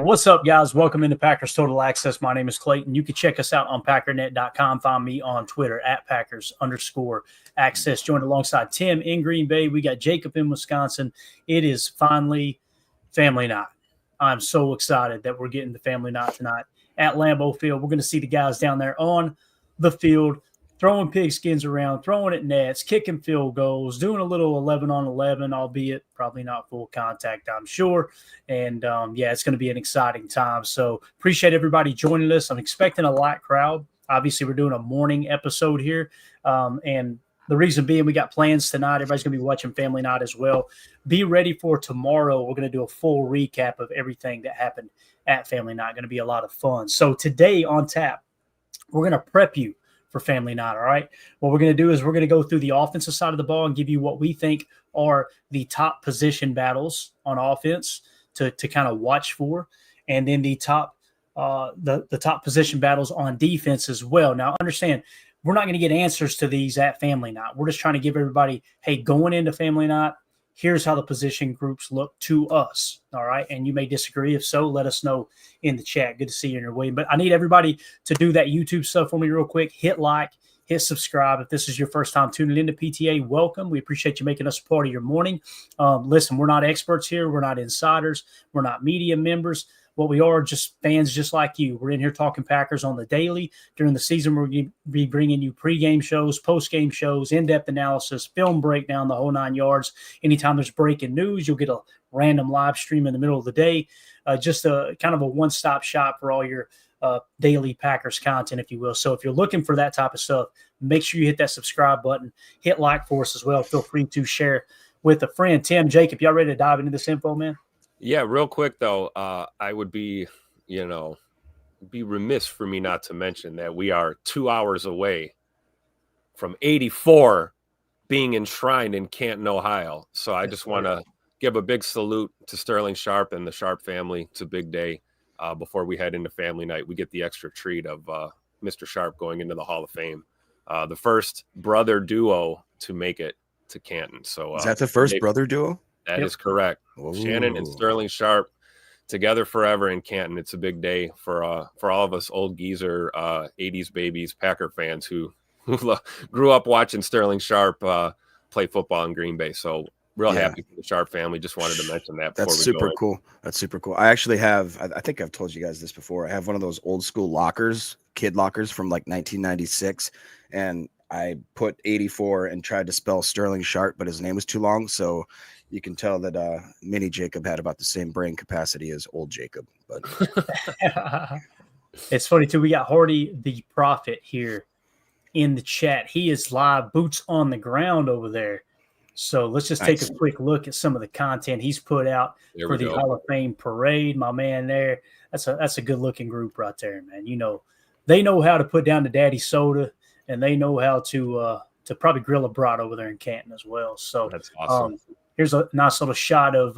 What's up, guys? Welcome into Packers Total Access. My name is Clayton. You can check us out on packernet.com. Find me on Twitter at Packers_access. Joined alongside Tim in Green Bay. We got Jacob in Wisconsin. It is finally family night. I'm so excited that we're getting the family night tonight at Lambeau Field. We're going to see the guys down there on the field, throwing pigskins around, throwing at nets, kicking field goals, doing a little 11-on-11, albeit probably not full contact, I'm sure. And, it's going to be an exciting time. So appreciate everybody joining us. I'm expecting a light crowd. Obviously, we're doing a morning episode here. And the reason being, we got plans tonight. Everybody's going to be watching Family Night as well. Be ready for tomorrow. We're going to do a full recap of everything that happened at Family Night. Going to be a lot of fun. So today on tap, we're going to prep you for Family Night, all right? What we're going to do is we're going to go through the offensive side of the ball and give you what we think are the top position battles on offense to kind of watch for, and then the top the top position battles on defense as well. Now, understand, we're not going to get answers to these at Family Night. We're just trying to give everybody, hey, going into Family Night, here's how the position groups look to us, all right? And you may disagree. If so, let us know in the chat. Good to see you in your way. But I need everybody to do that YouTube stuff for me real quick. Hit like, hit subscribe. If this is your first time tuning into PTA, welcome. We appreciate you making us a part of your morning. Listen, we're not experts here. We're not insiders. We're not media members. What we are, just fans just like you. We're in here talking Packers on the daily. During the season, we're going to be bringing you pregame shows, postgame shows, in-depth analysis, film breakdown, the whole 9 yards. Anytime there's breaking news, you'll get a random live stream in the middle of the day. Just a kind of a one-stop shop for all your daily Packers content, if you will. So if you're looking for that type of stuff, make sure you hit that subscribe button. Hit like for us as well. Feel free to share with a friend. Tim, Jacob, y'all ready to dive into this info, man? Yeah, real quick, though, I would be remiss for me not to mention that we are 2 hours away from 84 being enshrined in Canton, Ohio. So I just want to give a big salute to Sterling Sharpe and the Sharpe family. It's a big day. Before we head into Family Night, we get the extra treat of Mr. Sharpe going into the Hall of Fame. The first brother duo to make it to Canton. So is that the first brother duo? That is correct. Ooh. Shannon and Sterling Sharpe together forever in Canton. It's a big day for all of us old geezer 80s babies, Packer fans who grew up watching Sterling Sharpe play football in Green Bay. So real happy for the Sharpe family. Just wanted to mention that. That's super cool. That's super cool. I actually have, I think I've told you guys this before. I have one of those old school lockers, kid lockers from like 1996. And I put 84 and tried to spell Sterling Sharpe, but his name was too long. So you can tell that mini Jacob had about the same brain capacity as old Jacob. But it's funny too. We got Hardy the Prophet here in the chat. He is live, boots on the ground over there. So let's just take a quick look at some of the content he's put out for the Hall of Fame parade. My man there, that's a good looking group right there, man. You know, they know how to put down the daddy soda, and they know how to probably grill a brat over there in Canton as well. So that's awesome. Here's a nice little shot of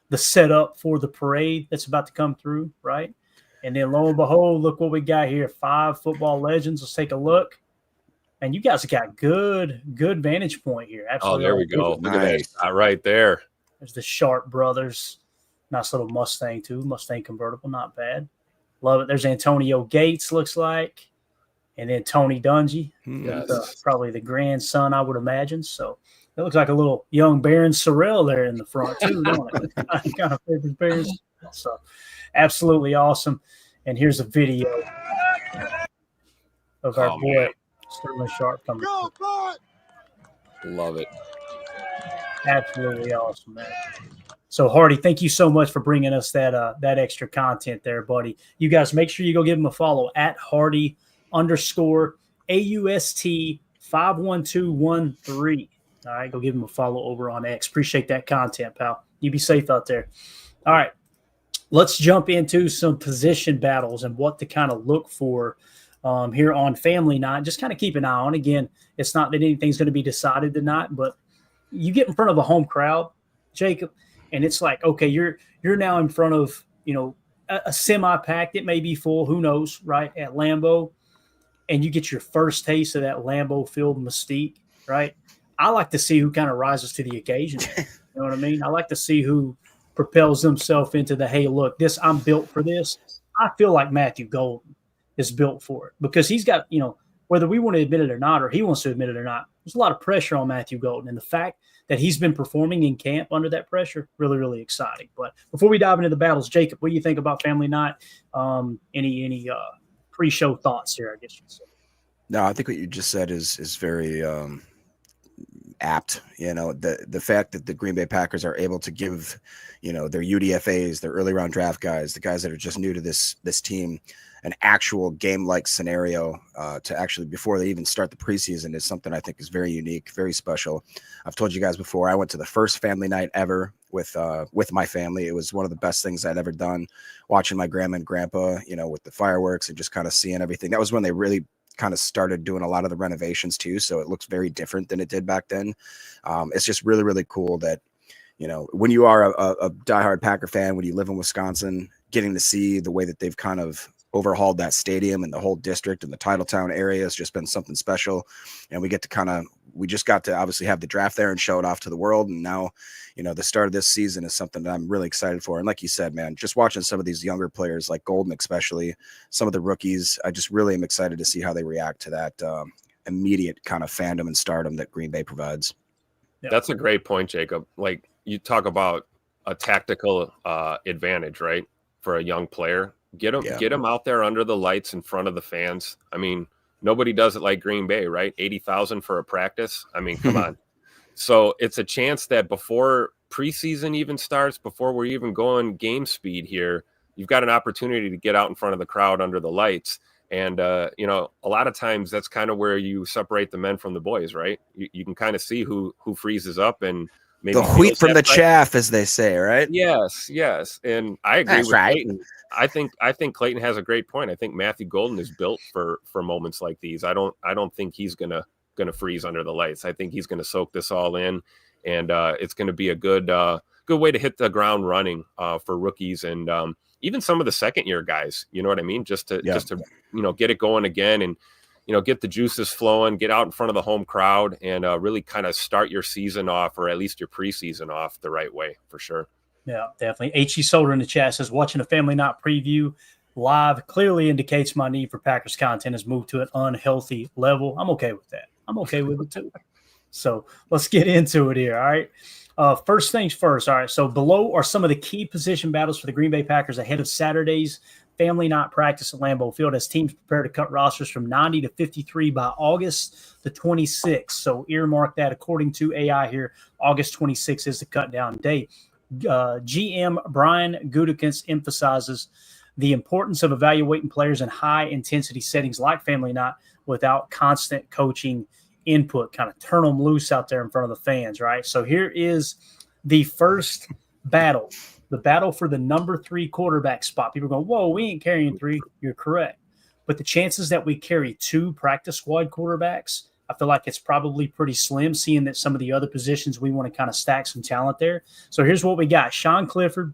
the setup for the parade that's about to come through, right? And then lo and behold, look what we got here. 5 football legends. Let's take a look. And you guys got good vantage point here. Absolutely. Oh, there we go. Look at that right there. There's the Sharpe brothers. Nice little Mustang, too. Mustang convertible, not bad. Love it. There's Antonio Gates, looks like. And then Tony Dungy. Yes. Probably the grandson, I would imagine. So it looks like a little young Baron Sorrell there in the front, too, don't it? Kind of favorite Barons. So absolutely awesome. And here's a video of our boy. Man. Sterling Sharpe coming. Love it. Absolutely awesome, man. So, Hardy, thank you so much for bringing us that extra content there, buddy. You guys make sure you go give him a follow at Hardy_AUST51213. All right, go give him a follow over on X. Appreciate that content, pal. You be safe out there. All right, let's jump into some position battles and what to kind of look for here on Family Night. Just kind of keep an eye on. Again, it's not that anything's going to be decided tonight, but you get in front of a home crowd, Jacob, and it's like, okay, you're now in front of, a semi-packed, it may be full, who knows, right, at Lambeau, and you get your first taste of that Lambeau Field mystique, right? I like to see who kind of rises to the occasion. You know what I mean? I like to see who propels himself into the, hey, look, I'm built for this. I feel like Matthew Golden is built for it because he's got, whether we want to admit it or not, or he wants to admit it or not, there's a lot of pressure on Matthew Golden. And the fact that he's been performing in camp under that pressure, really, really exciting. But before we dive into the battles, Jacob, what do you think about Family Night? Any pre-show thoughts here, I guess you'd say? No, I think what you just said is very apt. The fact that the Green Bay Packers are able to give, their UDFAs, their early round draft guys, the guys that are just new to this team, an actual game-like scenario to actually before they even start the preseason is something I think is very unique, very special. I've told you guys before, I went to the first family night ever with my family. It was one of the best things I'd ever done, watching my grandma and grandpa, with the fireworks and just kind of seeing everything. That was when they really kind of started doing a lot of the renovations too. So it looks very different than it did back then. It's just really, really cool that, when you are a diehard Packer fan, when you live in Wisconsin, getting to see the way that they've kind of overhauled that stadium and the whole district and the Titletown area has just been something special. And we just got to obviously have the draft there and show it off to the world. And now, the start of this season is something that I'm really excited for. And like you said, man, just watching some of these younger players like Golden, especially some of the rookies, I just really am excited to see how they react to that immediate kind of fandom and stardom that Green Bay provides. Yeah. That's a great point, Jacob. Like you talk about a tactical advantage, right? For a young player. Get them out there under the lights in front of the fans. I mean, nobody does it like Green Bay, right? 80,000 for a practice. I mean, come on. So it's a chance that before preseason even starts, before we're even going game speed here, you've got an opportunity to get out in front of the crowd under the lights. And, a lot of times that's kind of where you separate the men from the boys, right? You can kind of see who freezes up and maybe the wheat from the chaff, as they say, right? Yes. And I agree That's with right. Clayton. I think Clayton has a great point. I think Matthew Golden is built for moments like these. I don't think he's gonna freeze under the lights. I think he's gonna soak this all in, and it's gonna be a good way to hit the ground running for rookies and even some of the second year guys. You know what I mean? Just to get it going again and get the juices flowing, get out in front of the home crowd, and really kind of start your season off, or at least your preseason off, the right way for sure. Yeah, definitely. H.E. Solder in the chat says, watching a Family Night preview live clearly indicates my need for Packers content has moved to an unhealthy level. I'm okay with that. I'm okay with it too. So let's get into it here. All right. First things first. All right. So below are some of the key position battles for the Green Bay Packers ahead of Saturday's Family Night practice at Lambeau Field as teams prepare to cut rosters from 90 to 53 by August the 26th. So earmark that according to AI here. August 26th is the cut down date. GM Brian Gutekunst emphasizes the importance of evaluating players in high-intensity settings like Family Night without constant coaching input, kind of turn them loose out there in front of the fans, right? So here is the first battle, the battle for the number 3 quarterback spot. People are going, whoa, we ain't carrying 3. You're correct. But the chances that we carry 2 practice squad quarterbacks, I feel like it's probably pretty slim, seeing that some of the other positions we want to kind of stack some talent there. So here's what we got. Sean Clifford,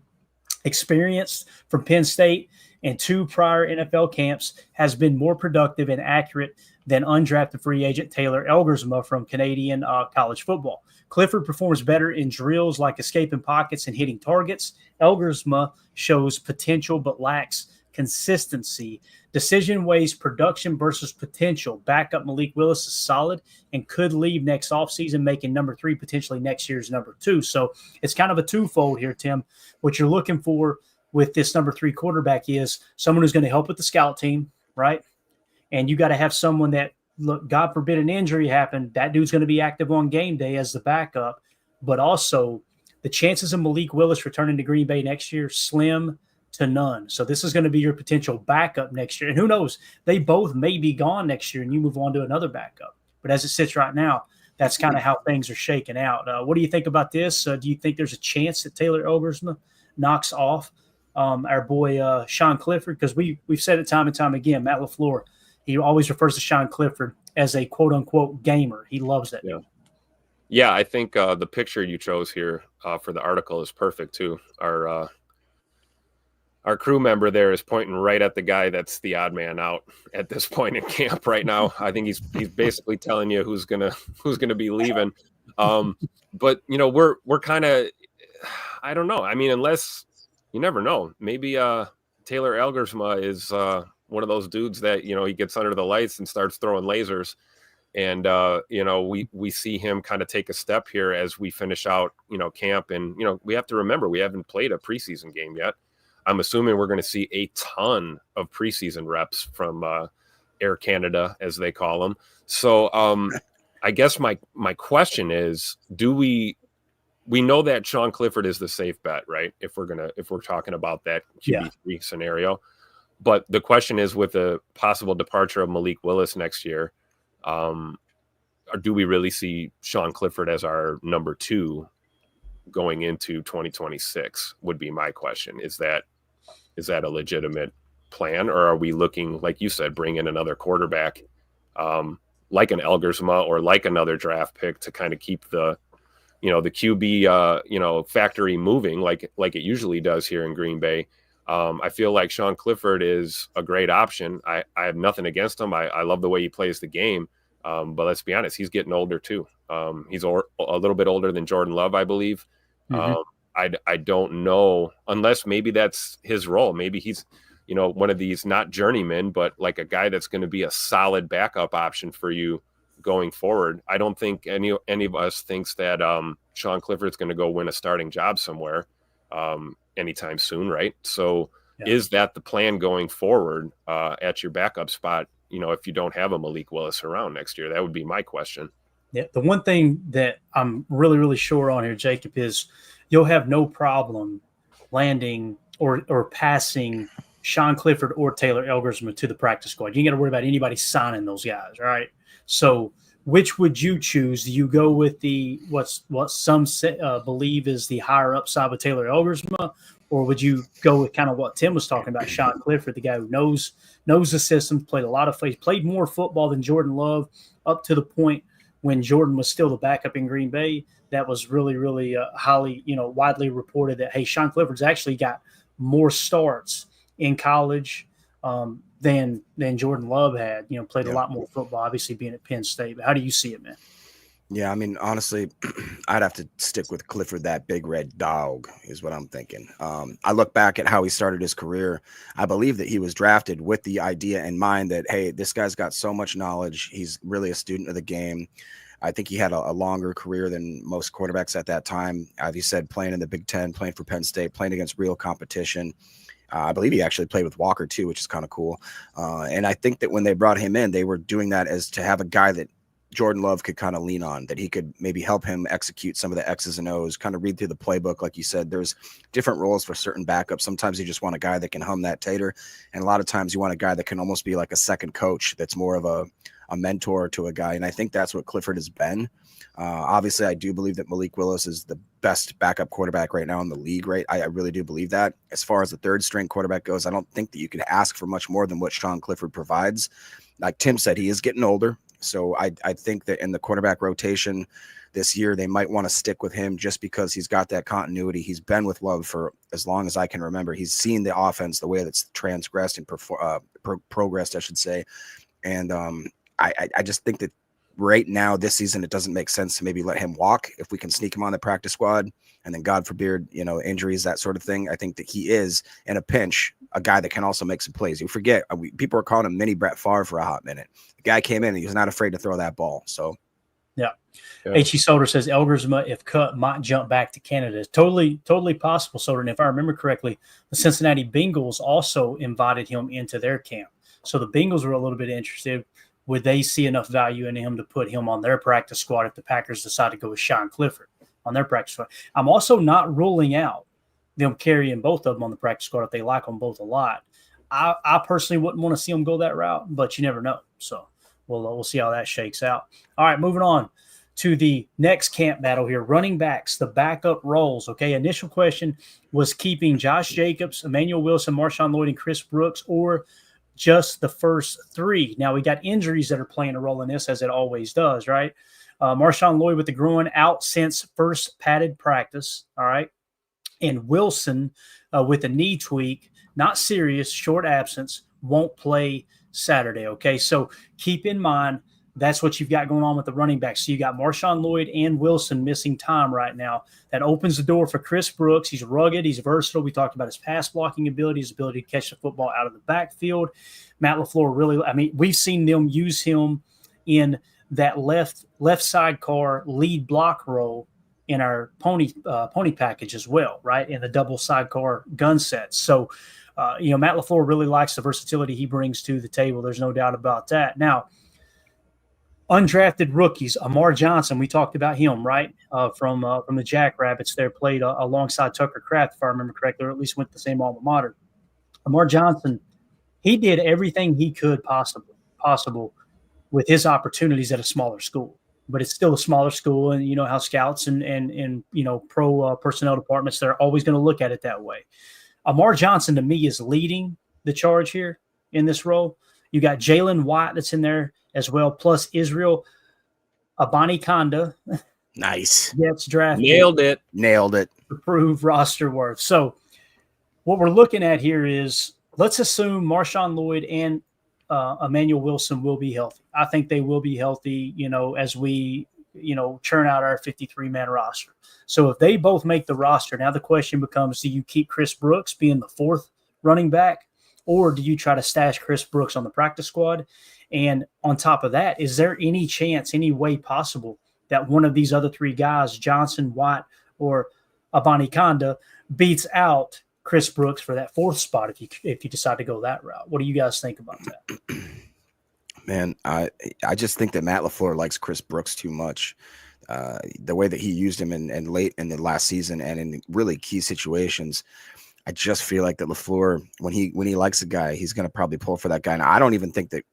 experienced from Penn State and 2 prior NFL camps, has been more productive and accurate than undrafted free agent Taylor Elgersma from Canadian college football. Clifford performs better in drills like escaping pockets and hitting targets. Elgersma shows potential but lacks consistency. Decision weighs production versus potential. Backup Malik Willis is solid and could leave next offseason, making number 3 potentially next year's number 2. So it's kind of a twofold here, Tim. What you're looking for with this number 3 quarterback is someone who's going to help with the scout team, right? And you got to have someone that, look, God forbid an injury happened, that dude's going to be active on game day as the backup. But also the chances of Malik Willis returning to Green Bay next year, slim to none. So this is going to be your potential backup next year. And who knows, they both may be gone next year and you move on to another backup. But as it sits right now, that's kind of how things are shaking out. What do you think about this? Do you think there's a chance that Taylor Elgersma knocks off our boy Sean Clifford? Because we've said it time and time again, Matt LaFleur, he always refers to Sean Clifford as a quote-unquote gamer. He loves that. Yeah, I think the picture you chose here for the article is perfect too. Our crew member there is pointing right at the guy that's the odd man out at this point in camp right now. I think he's basically telling you who's gonna be leaving. But we're kind of, I don't know. I mean, unless you never know. Maybe Taylor Elgersma is one of those dudes that, he gets under the lights and starts throwing lasers. And, we see him kind of take a step here as we finish out, camp. And, we have to remember we haven't played a preseason game yet. I'm assuming we're going to see a ton of preseason reps from Air Canada, as they call them. So I guess my question is, we know that Sean Clifford is the safe bet, right? If we're talking about that QB3 scenario. But the question is, with the possible departure of Malik Willis next year, do we really see Sean Clifford as our number 2 going into 2026? Would be my question. Is that a legitimate plan, or are we looking, like you said, bring in another quarterback, like an Elgersma or like another draft pick to kind of keep the QB, factory moving like it usually does here in Green Bay? I feel like Sean Clifford is a great option. I have nothing against him. I love the way he plays the game. But let's be honest, he's getting older too. He's a little bit older than Jordan Love, I believe. Mm-hmm. I don't know, unless maybe that's his role. Maybe he's, one of these, not journeymen, but like a guy that's going to be a solid backup option for you going forward. I don't think any of us thinks that Sean Clifford's going to go win a starting job somewhere anytime soon, right? So is that the plan going forward at your backup spot? If you don't have a Malik Willis around next year, that would be my question. Yeah, the one thing that I'm really, really sure on here, Jacob, is you'll have no problem landing or passing Sean Clifford or Taylor Elgersma to the practice squad. You ain't got to worry about anybody signing those guys, right? So which would you choose? Do you go with what some believe is the higher upside with Taylor Elgersma, or would you go with kind of what Tim was talking about, Sean Clifford, the guy who knows the system, played more football than Jordan Love, up to the point when Jordan was still the backup in Green Bay? That was really, really highly, widely reported that, hey, Sean Clifford's actually got more starts in college than Jordan Love had. Played a lot more football, obviously being at Penn State. But how do you see it, man? Yeah, I mean, honestly, I'd have to stick with Clifford, that big red dog, is what I'm thinking. I look back at how he started his career. I believe that he was drafted with the idea in mind that, hey, this guy's got so much knowledge. He's really a student of the game. I think he had a longer career than most quarterbacks at that time. As you said, playing in the Big Ten, playing for Penn State, playing against real competition. I believe he actually played with Walker too, which is kind of cool. And I think that when they brought him in, they were doing that as to have a guy that Jordan Love could kind of lean on, that he could maybe help him execute some of the X's and O's, kind of read through the playbook. Like you said, there's different roles for certain backups. Sometimes you just want a guy that can hum that tater. And a lot of times you want a guy that can almost be like a second coach, that's more of a mentor to a guy. And I think that's what Clifford has been. Obviously, I do believe that Malik Willis is the best backup quarterback right now in the league, right? I really do believe that. As far as the third string quarterback goes, I don't think that you could ask for much more than what Sean Clifford provides. Like Tim said, he is getting older. So I think that in the quarterback rotation this year, they might want to stick with him just because he's got that continuity. He's been with Love for as long as I can remember. He's seen the offense, the way that's transgressed and progressed, I should say. And I just think that right now, this season, it doesn't make sense to maybe let him walk if we can sneak him on the practice squad. And then God forbid, injuries, that sort of thing. I think that he is, in a pinch, a guy that can also make some plays. You forget, people are calling him mini Brett Favre for a hot minute. The guy came in and he was not afraid to throw that ball. So, yeah. H.E. Solder says Elgersma, if cut, might jump back to Canada. It's totally possible, Solder. And if I remember correctly, the Cincinnati Bengals also invited him into their camp. So the Bengals were a little bit interested. Would they see enough value in him to put him on their practice squad if the Packers decide to go with Sean Clifford on their practice squad? I'm also not ruling out them carrying both of them on the practice squad if they like them both a lot. I personally wouldn't want to see them go that route, but you never know. So we'll see how that shakes out. All right, moving on to the next camp battle here. Running backs, the backup roles. Okay, initial question was keeping Josh Jacobs, Emmanuel Wilson, Marshawn Lloyd, and Chris Brooks, or just the first three. Now, we got injuries that are playing a role in this, as it always does, right? Marshawn Lloyd with the groin, out since first padded practice, all right? And Wilson with a knee tweak, not serious, short absence, won't play Saturday, okay? So keep in mind That's what you've got going on with the running back. So you got Marshawn Lloyd and Wilson missing time right now. That opens the door for Chris Brooks. He's rugged. He's versatile. We talked about his pass blocking ability, his ability to catch the football out of the backfield. Matt LaFleur really, I mean, we've seen them use him in that left sidecar lead block role in our pony package as well, right? In the double sidecar gun sets. So, Matt LaFleur really likes the versatility he brings to the table. There's no doubt about that. Now, undrafted rookies, Amar Johnson, we talked about him, right? From the Jackrabbits there, played alongside Tucker Kraft, if I remember correctly, or at least went to the same alma mater. Amar Johnson, he did everything he could possible with his opportunities at a smaller school. But it's still a smaller school, and you know how scouts and pro personnel departments, they're always going to look at it that way. Amar Johnson, to me, is leading the charge here in this role. You got Jalen White that's in there as well, plus Israel Abanikanda. Nice. Gets drafted. Nailed it. To prove roster worth. So what we're looking at here is, let's assume Marshawn Lloyd and Emmanuel Wilson will be healthy. I think they will be healthy, as we, churn out our 53-man roster. So if they both make the roster, now the question becomes, do you keep Chris Brooks being the fourth running back, or do you try to stash Chris Brooks on the practice squad? And on top of that, is there any chance, any way possible that one of these other three guys, Johnson, White, or Abanikanda, beats out Chris Brooks for that fourth spot if you decide to go that route? What do you guys think about that? Man, I just think that Matt LaFleur likes Chris Brooks too much. The way that he used him in late in the last season and in really key situations, I just feel like that LaFleur, when he likes a guy, he's going to probably pull for that guy. And I don't even think that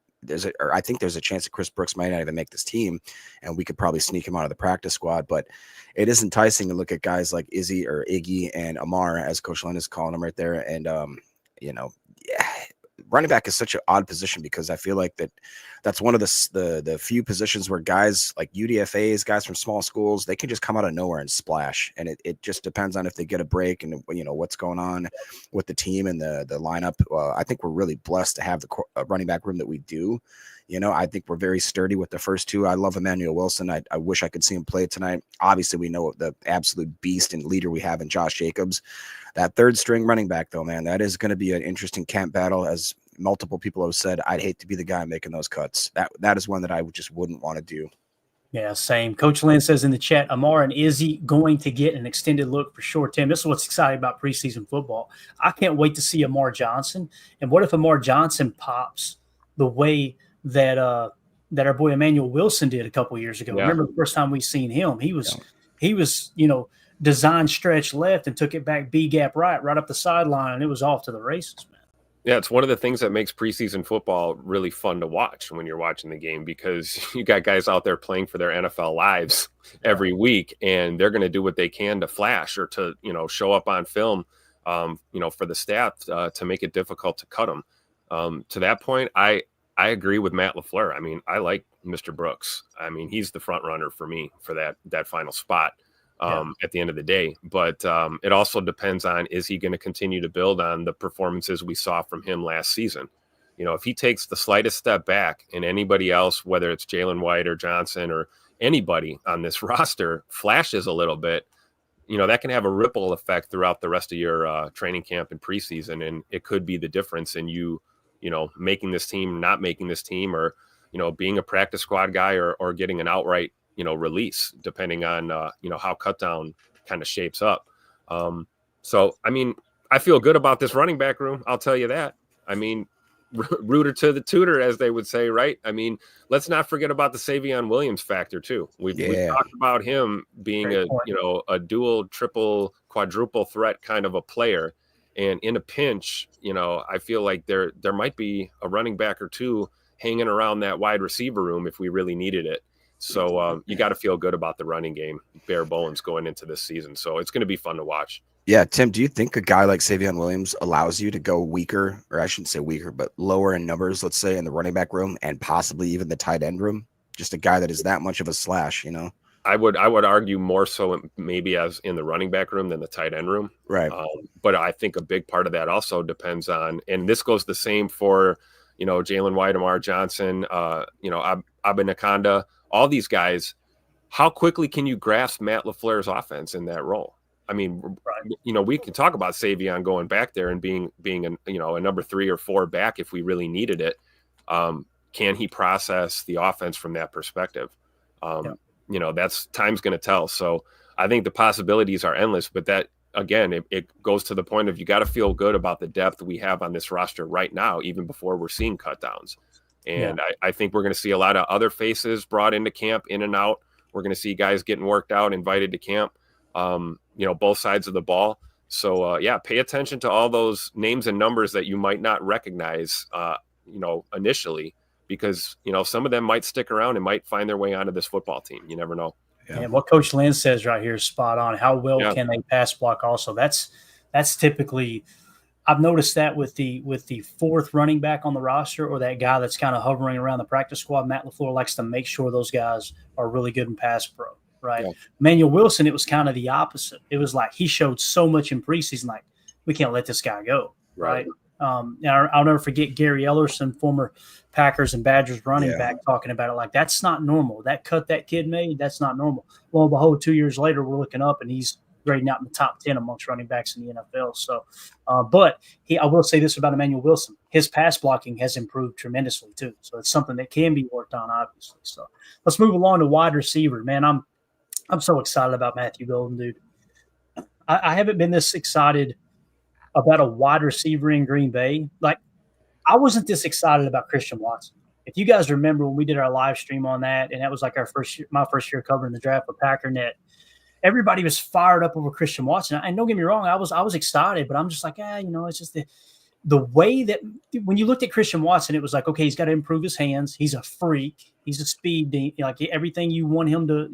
I think there's a chance that Chris Brooks might not even make this team, and we could probably sneak him out of the practice squad. But it is enticing to look at guys like Izzy or Iggy and Amar, as Coach Lynn is calling them right there. And, running back is such an odd position because I feel like that's one of the few positions where guys like UDFAs, guys from small schools, they can just come out of nowhere and splash. And it just depends on if they get a break and, what's going on with the team and the lineup. I think we're really blessed to have the running back room that we do. I think we're very sturdy with the first two. I love Emmanuel Wilson. I wish I could see him play tonight. Obviously, we know the absolute beast and leader we have in Josh Jacobs. That third string running back, though, man, that is going to be an interesting camp battle. As multiple people have said, I'd hate to be the guy making those cuts. That is one that I just wouldn't want to do. Yeah, same. Coach Lynn says in the chat, Amar and Izzy going to get an extended look for sure. Tim, this is what's exciting about preseason football. I can't wait to see Amar Johnson. And what if Amar Johnson pops the way that our boy Emmanuel Wilson did a couple years ago? Yeah. Remember the first time we seen him? He was design stretch left and took it back B gap right up the sideline, and it was off to the races, man. Yeah, it's one of the things that makes preseason football really fun to watch when you're watching the game, because you got guys out there playing for their NFL lives every week, and they're going to do what they can to flash or to, show up on film, for the staff to make it difficult to cut them. To that point, I agree with Matt LaFleur. I mean, I like Mr. Brooks. I mean, he's the front runner for me for that final spot. At the end of the day. But it also depends on, is he going to continue to build on the performances we saw from him last season? If he takes the slightest step back and anybody else, whether it's Jalen White or Johnson or anybody on this roster, flashes a little bit, that can have a ripple effect throughout the rest of your training camp and preseason. And it could be the difference in you making this team, not making this team, or, being a practice squad guy or getting an outright release, depending on, how cut down kind of shapes up. So, I mean, I feel good about this running back room. I'll tell you that. I mean, rooter to the tutor, as they would say, right? I mean, let's not forget about the Savion Williams factor too. We've talked about him being a dual, triple, quadruple threat kind of a player. And in a pinch, I feel like there might be a running back or two hanging around that wide receiver room if we really needed it. So you got to feel good about the running game, bare bones, going into this season. So it's going to be fun to watch. Yeah, Tim, do you think a guy like Savion Williams allows you to go weaker, or I shouldn't say weaker, but lower in numbers, let's say, in the running back room and possibly even the tight end room? Just a guy that is that much of a slash, I would argue more so maybe as in the running back room than the tight end room. Right. But I think a big part of that also depends on, and this goes the same for, Jalen White, Amar Johnson. Abinaconda, all these guys. How quickly can you grasp Matt LaFleur's offense in that role? I mean, we can talk about Savion going back there and being a number 3 or 4 back if we really needed it. Can he process the offense from that perspective? That's time's going to tell. So I think the possibilities are endless, but that, again, it goes to the point of you got to feel good about the depth we have on this roster right now, even before we're seeing cutdowns. And I think we're going to see a lot of other faces brought into camp, in and out. We're going to see guys getting worked out, invited to camp, both sides of the ball. So, pay attention to all those names and numbers that you might not recognize, initially, because, some of them might stick around and might find their way onto this football team. You never know. Yeah. And what Coach Lynn says right here is spot on. How well can they pass block also? That's typically – I've noticed that with the 4th running back on the roster, or that guy that's kind of hovering around the practice squad. Matt LaFleur likes to make sure those guys are really good in pass pro, right? Yeah. Emmanuel Wilson, it was kind of the opposite. It was like he showed so much in preseason, like, we can't let this guy go, right? I'll never forget Gary Ellerson, former Packers and Badgers running back, talking about it like, that's not normal. That cut that kid made, that's not normal. Lo and behold, 2 years later, we're looking up and he's grading out in the top 10 amongst running backs in the NFL. So, but I will say this about Emmanuel Wilson. His pass blocking has improved tremendously too. So it's something that can be worked on, obviously. So let's move along to wide receiver. Man, I'm so excited about Matthew Golden, dude. I haven't been this excited about a wide receiver in Green Bay. Like, I wasn't this excited about Christian Watson. If you guys remember when we did our live stream on that, and that was like my first year covering the draft with Packernet, everybody was fired up over Christian Watson. And don't get me wrong, I was excited, but I'm just like, it's just the way that when you looked at Christian Watson, it was like, okay, he's got to improve his hands. He's a freak. He's a speed, like everything you want him to,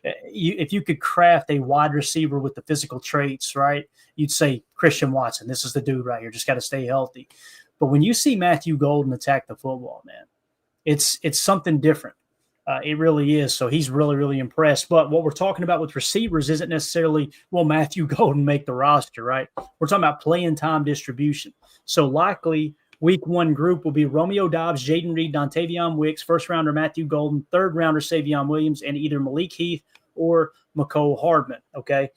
if you could craft a wide receiver with the physical traits, right, you'd say Christian Watson, this is the dude right here. Just got to stay healthy. But when you see Matthew Golden attack the football, man, it's something different. It really is. So he's really, really impressed. But what we're talking about with receivers isn't necessarily, will Matthew Golden make the roster, right? We're talking about playing time distribution. So likely week 1 group will be Romeo Doubs, Jaden Reed, Dontavion Wicks, first rounder Matthew Golden, third rounder Savion Williams, and either Malik Heath or Mecole Hardman. Okay.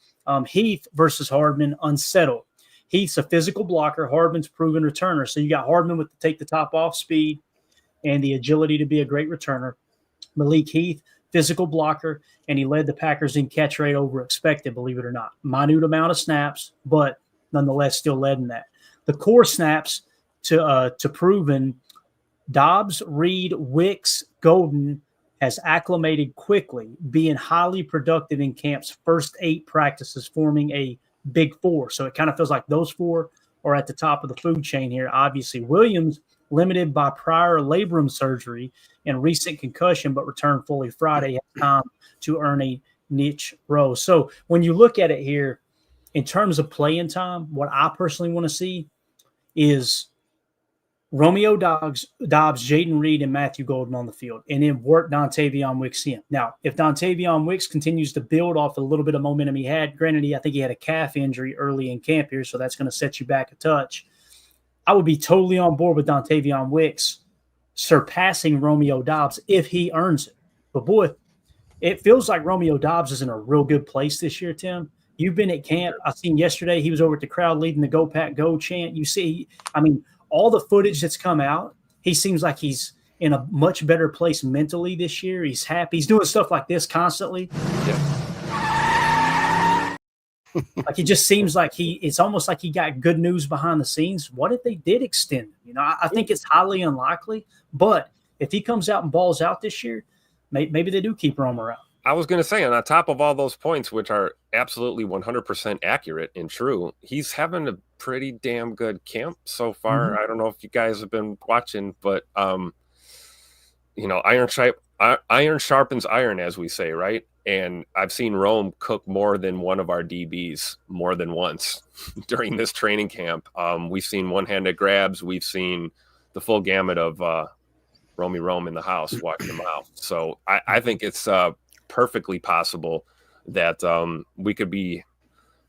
Heath versus Hardman, unsettled. Heath's a physical blocker. Hardman's proven returner. So you got Hardman with the take the top off speed and the agility to be a great returner. Malik Heath, physical blocker, and he led the Packers in catch rate over expected, believe it or not. Minute amount of snaps, but nonetheless still led in that. The core snaps to proven, Doubs, Reed, Wicks, Golden has acclimated quickly, being highly productive in camp's first 8 practices, forming a big 4. So it kind of feels like those 4 are at the top of the food chain here. Obviously, Williams, limited by prior labrum surgery and recent concussion, but returned fully Friday, has time to earn a niche role. So when you look at it here, in terms of playing time, what I personally want to see is Romeo Doubs, Jaden Reed, and Matthew Golden on the field, and then work Dontavion Wicks in. Now, if Dontavion Wicks continues to build off a little bit of momentum he had, granted, I think he had a calf injury early in camp here, so that's going to set you back a touch. I would be totally on board with Dontavion Wicks surpassing Romeo Doubs if he earns it. But, boy, it feels like Romeo Doubs is in a real good place this year, Tim. You've been at camp. I seen yesterday he was over at the crowd leading the Go Pack Go chant. You see, all the footage that's come out, he seems like he's in a much better place mentally this year. He's happy. He's doing stuff like this constantly. Yeah. Like, it just seems like it's almost like he got good news behind the scenes. What if they did extend him? I think it's highly unlikely, but if he comes out and balls out this year, maybe they do keep Rome around. I was going to say, on top of all those points, which are absolutely 100% accurate and true, he's having a pretty damn good camp so far. Mm-hmm. I don't know if you guys have been watching, but, iron sharpens iron, as we say, right? And I've seen Rome cook more than one of our DBs more than once during this training camp. We've seen one-handed grabs. We've seen the full gamut of Romy Rome in the house watching him out. So I think it's perfectly possible that we could be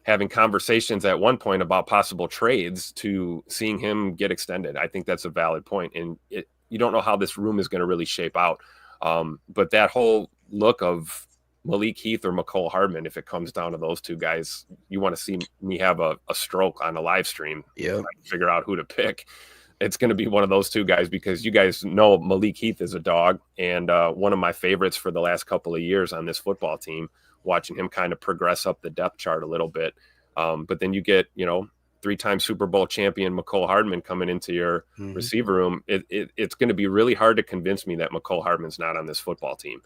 having conversations at one point about possible trades to seeing him get extended. I think that's a valid point. And you don't know how this room is going to really shape out. But that whole look of Malik Heath or McCole Hardman, if it comes down to those two guys, you want to see me have a stroke on a live stream. Yeah. Figure out who to pick. It's going to be one of those two guys, because you guys know Malik Heath is a dog, and one of my favorites for the last couple of years on this football team, watching him kind of progress up the depth chart a little bit. But then you get, 3-time Super Bowl champion McCole Hardman coming into your receiver room. It's going to be really hard to convince me that McCole Hardman's not on this football team.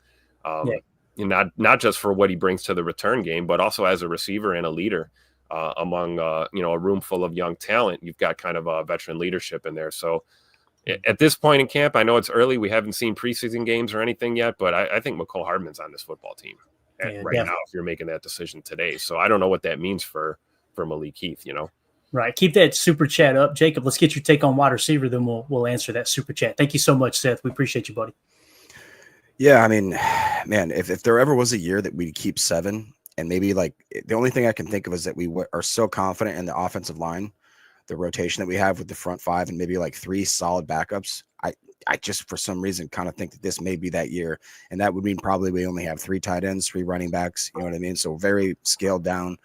Not just for what he brings to the return game, but also as a receiver and a leader among a room full of young talent. You've got kind of a veteran leadership in there. So at this point in camp, I know it's early. We haven't seen preseason games or anything yet, but I think McCole Hardman's on this football team now if you're making that decision today. So I don't know what that means for Malik Heath, Right. Keep that super chat up. Jacob, let's get your take on wide receiver, then we'll answer that super chat. Thank you so much, Seth. We appreciate you, buddy. Yeah, I mean, man, if there ever was a year that we'd keep 7, and maybe like the only thing I can think of is that we are so confident in the offensive line, the rotation that we have with the front 5 and maybe like 3 solid backups. I just, for some reason, kind of think that this may be that year. And that would mean probably we only have 3 tight ends, 3 running backs. You know what I mean? So very scaled down.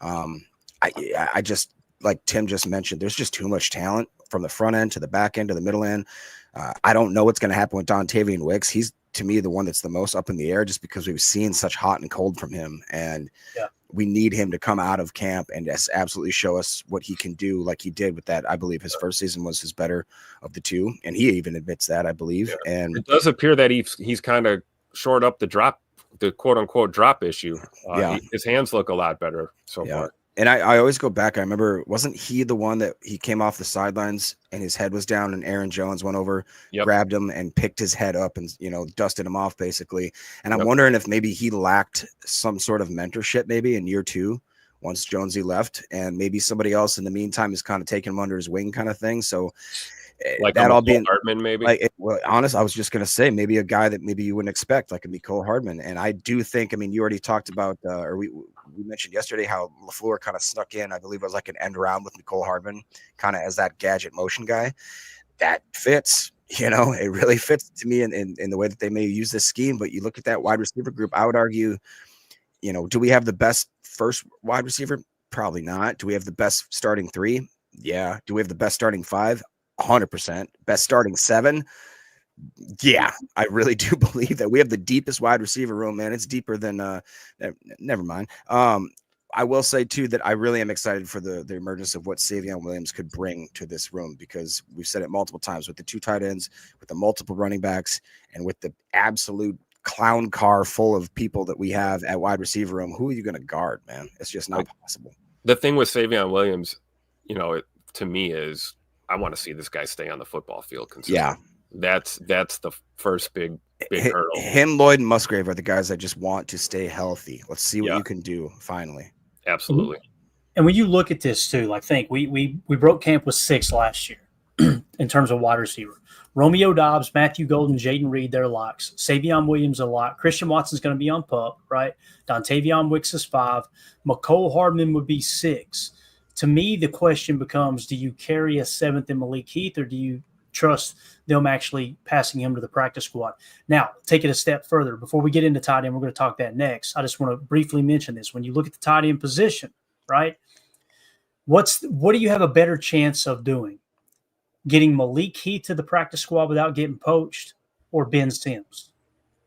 I just, like Tim just mentioned, there's just too much talent from the front end to the back end to the middle end. I don't know what's going to happen with Dontavian Wicks. He's, to me, the one that's the most up in the air, just because we've seen such hot and cold from him. And we need him to come out of camp and just absolutely show us what he can do, like he did with that. I believe his first season was his better of the 2. And he even admits that, I believe. Yeah. And it does appear that he's kind of shored up the quote unquote drop issue. His hands look a lot better so far. And I always go back. I remember, wasn't he the one that he came off the sidelines and his head was down and Aaron Jones went over, grabbed him and picked his head up and, dusted him off basically. And I'm wondering if maybe he lacked some sort of mentorship maybe in year 2 once Jonesy left, and maybe somebody else in the meantime is kind of taking him under his wing kind of thing. So like that all being Hardman, maybe. Honest, I was just going to say maybe a guy that maybe you wouldn't expect, like a Mecole Hardman. And I do think, I mean, you already talked about, or we mentioned yesterday how LaFleur kind of snuck in. I believe it was like an end around with Mecole Hardman, kind of as that gadget motion guy. That fits, it really fits to me in the way that they may use this scheme. But you look at that wide receiver group, I would argue, do we have the best first wide receiver? Probably not. Do we have the best starting 3? Yeah. Do we have the best starting 5? 100%. Best starting 7. Yeah, I really do believe that we have the deepest wide receiver room, man. It's deeper than never mind. I will say too that I really am excited for the emergence of what Savion Williams could bring to this room, because we've said it multiple times with the 2 tight ends, with the multiple running backs, and with the absolute clown car full of people that we have at wide receiver room. Who are you going to guard, man? It's just not possible. The thing with Savion Williams, to me is, I want to see this guy stay on the football field consistently. Yeah. That's the first big hurdle. Him, Lloyd, and Musgrave are the guys that just want to stay healthy. Let's see what you can do finally. Absolutely. And when you look at this too, like think we broke camp with 6 last year in terms of wide receiver. Romeo Dobbs, Matthew Golden, Jaden Reed, they're locks. Savion Williams a lock. Christian Watson's going to be on PUP, right? Dontavion Wicks is 5. Mecole Hardman would be 6. To me, the question becomes, do you carry a 7th in Malik Heath, or do you trust them actually passing him to the practice squad? Now, take it a step further. Before we get into tight end, we're going to talk that next. I just want to briefly mention this. When you look at the tight end position, right, what do you have a better chance of doing? Getting Malik Heath to the practice squad without getting poached, or Ben Sims?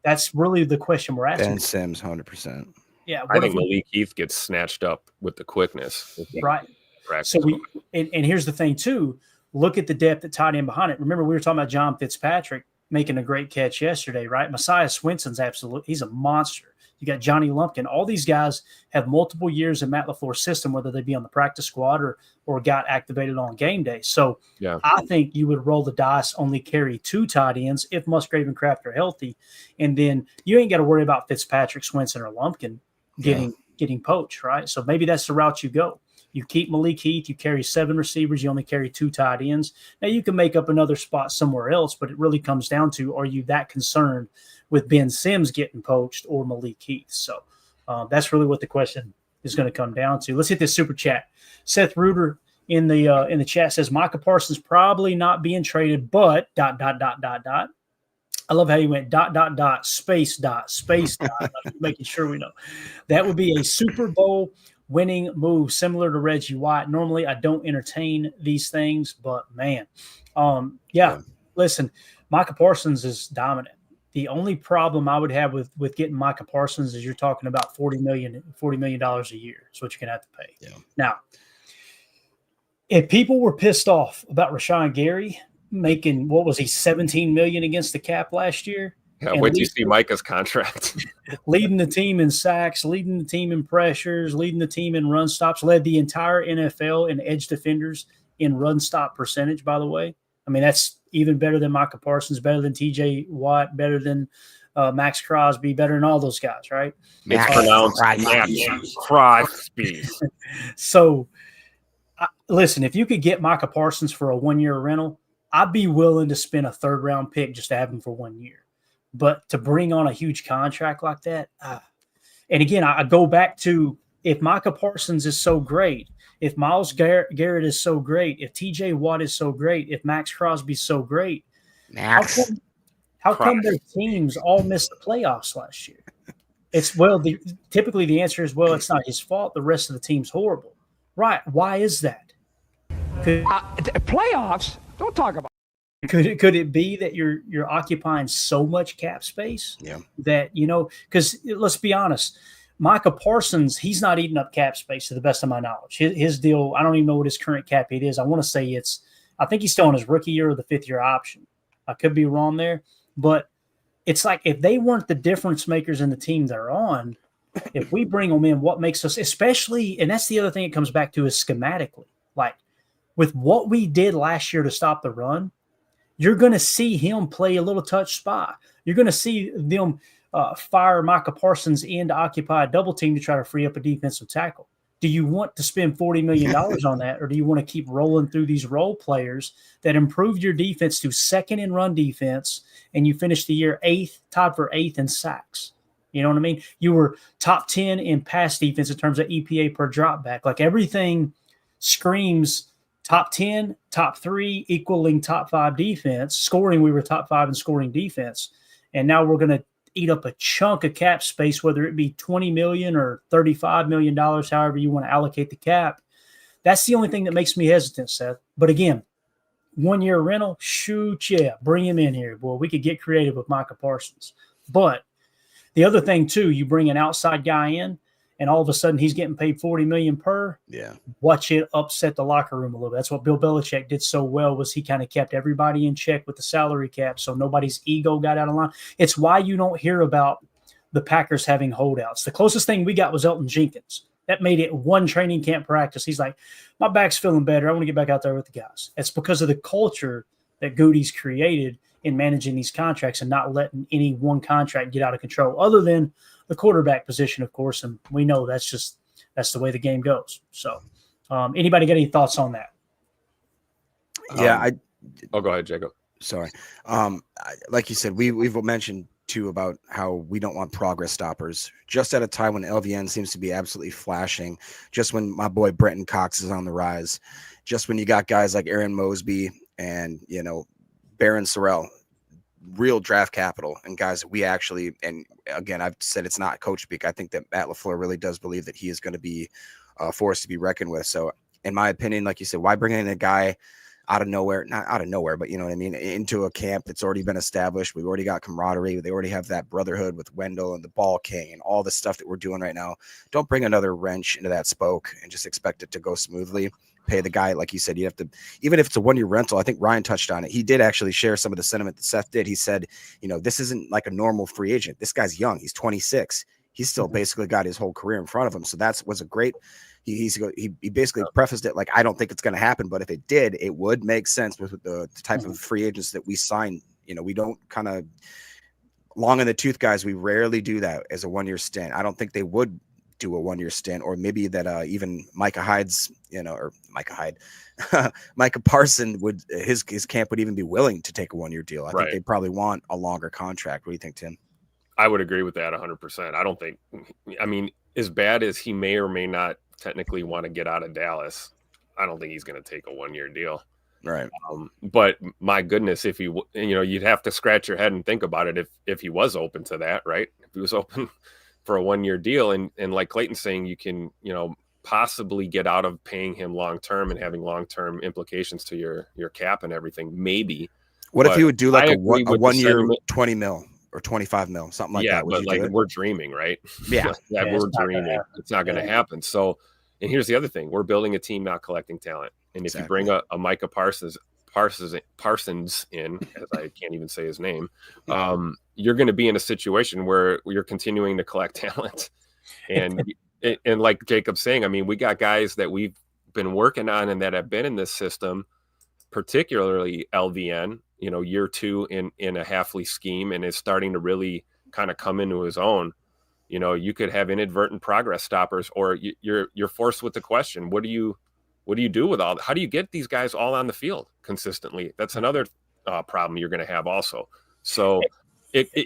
That's really the question we're asking. Ben Sims, 100%. Yeah, I think Malik Heath gets snatched up with the quickness. Right. So and here's the thing too. Look at the depth at tight end behind it. Remember, we were talking about John Fitzpatrick making a great catch yesterday, right? Messiah Swinson's he's a monster. You got Johnny Lumpkin. All these guys have multiple years in Matt LaFleur's system, whether they be on the practice squad or got activated on game day. So I think you would roll the dice, only carry 2 tight ends if Musgrave and Kraft are healthy. And then you ain't got to worry about Fitzpatrick, Swinson, or Lumpkin getting poached, right? So maybe that's the route you go. You keep Malik Heath, you carry 7 receivers, you only carry 2 tight ends. Now you can make up another spot somewhere else, but it really comes down to, are you that concerned with Ben Sims getting poached or Malik Heath? So that's really what the question is going to come down to. Let's hit this super chat. Seth Reuter in the chat says Micah Parsons probably not being traded, but ... I love how you went ... space dot, like making sure we know. That would be a Super Bowl winning move, similar to Reggie White. Normally, I don't entertain these things, but man, yeah. Listen, Micah Parsons is dominant. The only problem I would have with getting Micah Parsons is you're talking about $40 million a year. That's what you're gonna have to pay. Yeah. Now, if people were pissed off about Rashawn Gary making, what was he, $17 million against the cap last year? Yeah, wait till you see Micah's contract. Leading the team in sacks, leading the team in pressures, leading the team in run stops, led the entire NFL in edge defenders in run stop percentage, by the way. I mean, that's even better than Micah Parsons, better than TJ Watt, better than Max Crosby, better than all those guys, right? It's pronounced Max Crosby. So, listen, if you could get Micah Parsons for a 1-year rental, I'd be willing to spend a 3rd-round pick just to have him for 1 year. But to bring on a huge contract like that, and again, I go back to, if Micah Parsons is so great, if Myles Garrett is so great, if TJ Watt is so great, if Max Crosby is so great, how come their teams all missed the playoffs last year? It's typically the answer is, well, it's not his fault. The rest of the team's horrible. Right. Why is that? Playoffs? Don't talk about. Could it be that you're occupying so much cap space that, because let's be honest, Micah Parsons, he's not eating up cap space to the best of my knowledge. His deal, I don't even know what his current cap hit is. I want to say I think he's still on his rookie year or the 5th-year option. I could be wrong there, but it's like, if they weren't the difference makers in the team they're on, if we bring them in, what makes us, especially, and that's the other thing it comes back to, is schematically. Like, with what we did last year to stop the run, you're going to see him play a little touch spot. You're going to see them fire Micah Parsons in to occupy a double team to try to free up a defensive tackle. Do you want to spend $40 million on that, or do you want to keep rolling through these role players that improved your defense to 2nd in run defense, and you finished the year tied for 8th in sacks? You know what I mean? You were top 10 in pass defense in terms of EPA per drop back. Like, everything screams top 10, top 3, equaling top 5 defense. Scoring, we were top 5 in scoring defense. And now we're going to eat up a chunk of cap space, whether it be $20 million or $35 million, however you want to allocate the cap. That's the only thing that makes me hesitant, Seth. But again, 1-year rental, shoot, yeah, bring him in here. Boy, we could get creative with Micah Parsons. But the other thing, too, you bring an outside guy in, and all of a sudden he's getting paid $40 million per. Yeah. Watch it upset the locker room a little bit. That's what Bill Belichick did so well, was he kind of kept everybody in check with the salary cap, so nobody's ego got out of line. It's why you don't hear about the Packers having holdouts. The closest thing we got was Elton Jenkins. That made it 1 training camp practice. He's like, my back's feeling better. I want to get back out there with the guys. It's because of the culture that Goody's created in managing these contracts and not letting any one contract get out of control, other than the quarterback position, of course. And we know that's the way the game goes. So anybody got any thoughts on that? Yeah. Go ahead, Jacob. Sorry. Like you said, we've mentioned too about how we don't want progress stoppers, just at a time when LVN seems to be absolutely flashing, just when my boy Brenton Cox is on the rise, just when you got guys like Aaron Mosby and, Baron Sorrell, real draft capital, and guys that we actually, and again, I've said it's not coach speak. I think that Matt LaFleur really does believe that he is going to be a force to be reckoned with. So in my opinion, like you said, why bring in a guy out of nowhere, not out of nowhere, but you know what I mean, into a camp that's already been established. We've already got camaraderie. They already have that brotherhood with Wendell and the Ball King and all the stuff that we're doing right now. Don't bring another wrench into that spoke and just expect it to go smoothly. Pay the guy, like you said, you have to, even if it's a 1-year rental. I think Ryan touched on it. He did actually share some of the sentiment that Seth did. He said, this isn't like a normal free agent. This guy's young. He's 26. He's still basically got his whole career in front of him. So was a great, he basically prefaced it like, I don't think it's going to happen, but if it did, it would make sense with the type of free agents that we sign. We don't kind of long in the tooth guys. We rarely do that as a 1-year stint. I don't think they would do a 1-year stint, or maybe that even Micah Hyde's, or Micah Hyde, Micah Parsons would, his camp would even be willing to take a 1-year deal. I think they probably want a longer contract. What do you think, Tim? I would agree with that 100%. I don't think, as bad as he may or may not technically want to get out of Dallas, I don't think he's going to take a 1-year deal. Right. But my goodness, if he, you'd have to scratch your head and think about it if he was open to that, right? If he was open for a 1-year deal, and like Clayton's saying, you can, possibly get out of paying him long term and having long term implications to your cap and everything. Maybe. What if he would do like a 1 year, 20 mil or 25 mil, something like that? Would but you like do it? we're dreaming, right? Yeah. We're dreaming. It's not going to happen. So, and here's the other thing: we're building a team, not collecting talent. And if you bring a Micah Parsons in, as I can't even say his name, you're going to be in a situation where you're continuing to collect talent. And like Jacob's saying, I mean, we got guys that we've been working on and that have been in this system, particularly LVN, year 2 in a Halfley scheme, and is starting to really kind of come into his own. You could have inadvertent progress stoppers, or you're forced with the question: what do you do with all? How do you get these guys all on the field consistently? That's another problem you're going to have also. So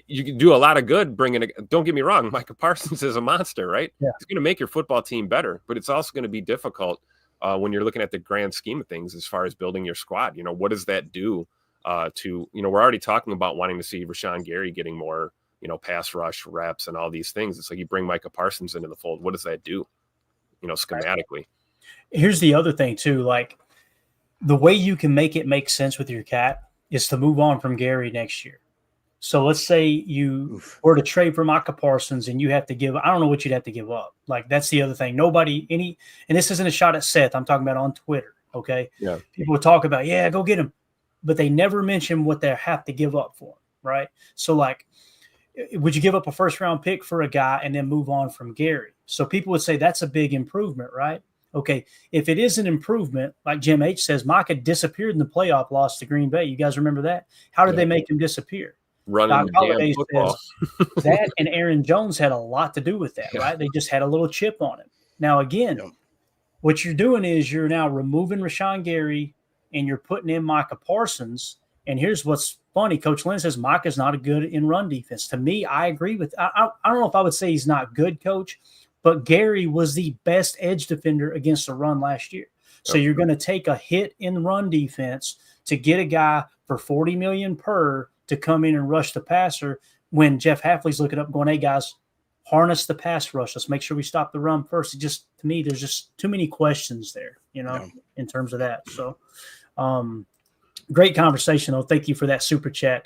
you can do a lot of good bringing. Don't get me wrong, Micah Parsons is a monster, right? Yeah. He's going to make your football team better, but it's also going to be difficult when you're looking at the grand scheme of things as far as building your squad. What does that do to? We're already talking about wanting to see Rashawn Gary getting more, pass rush reps and all these things. It's like you bring Micah Parsons into the fold. What does that do? Schematically. Here's the other thing too, like the way you can make it make sense with your cap is to move on from Gary next year. So let's say you were to trade for Micah Parsons and you have to give, I don't know what you'd have to give up. Like that's the other thing. And this isn't a shot at Seth. I'm talking about on Twitter. Okay. Yeah. People would talk about, go get him, but they never mention what they have to give up for him. Right. So like, would you give up a first round pick for a guy and then move on from Gary? So people would say that's a big improvement, right? Okay, if it is an improvement, like Jim H says, Micah disappeared in the playoff loss to Green Bay. You guys remember that? How did they make him disappear? Running the damn football. Says that and Aaron Jones had a lot to do with that, right? They just had a little chip on him. Now, again, what you're doing is you're now removing Rashawn Gary and you're putting in Micah Parsons. And here's what's funny. Coach Lynn says Micah's not a good in run defense. To me, I agree with – I don't know if I would say he's not good, Coach, but Gary was the best edge defender against the run last year. So you're going to take a hit in run defense to get a guy for $40 million per to come in and rush the passer when Jeff Halfley's looking up going, hey, guys, harness the pass rush. Let's make sure we stop the run first. It just, to me, there's just too many questions there, in terms of that. So great conversation, though. Thank you for that super chat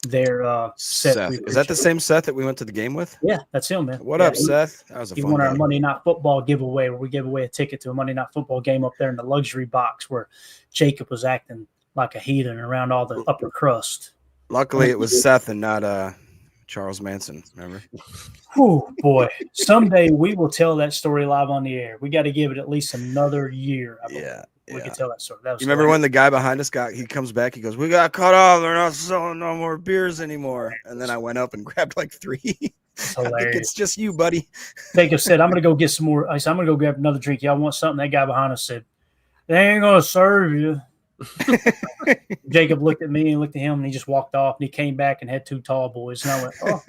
there, Seth. Is that the same Seth that we went to the game with? Yeah, that's him, man. What up, Seth? That was a he fun won our game. Monday Night Football giveaway where we gave away a ticket to a Monday Night Football game up there in the luxury box where Jacob was acting like a heathen around all the upper crust. Luckily, it was Seth and not Charles Manson. Remember? Oh boy! Someday we will tell that story live on the air. We got to give it at least another year. We can tell that story. That was you remember when the guy behind us he comes back? He goes, "We got cut off. They're not selling no more beers anymore." And then I went up and grabbed like 3. It's I think it's just you, buddy. Jacob said, "I'm going to go get some more." I said, "I'm going to go grab another drink. Y'all want something?" That guy behind us said, "They ain't going to serve you." Jacob looked at me and looked at him, and he just walked off. And he came back and had 2 tall boys. And I went, "Oh."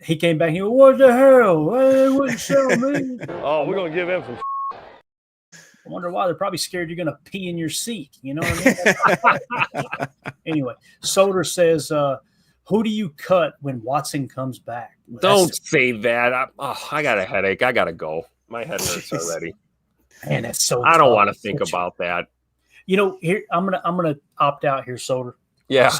He came back. And he went, "What the hell? They wouldn't sell me." Oh, we're gonna give him some. I wonder why. They're probably scared you're going to pee in your seat. You know what I mean? Anyway, Soder says, who do you cut when Watson comes back? Well, don't say that. I got a headache. I got to go. My head hurts already. Man, that's so I don't want to think about that. Here I'm gonna opt out here, Soder. Yeah,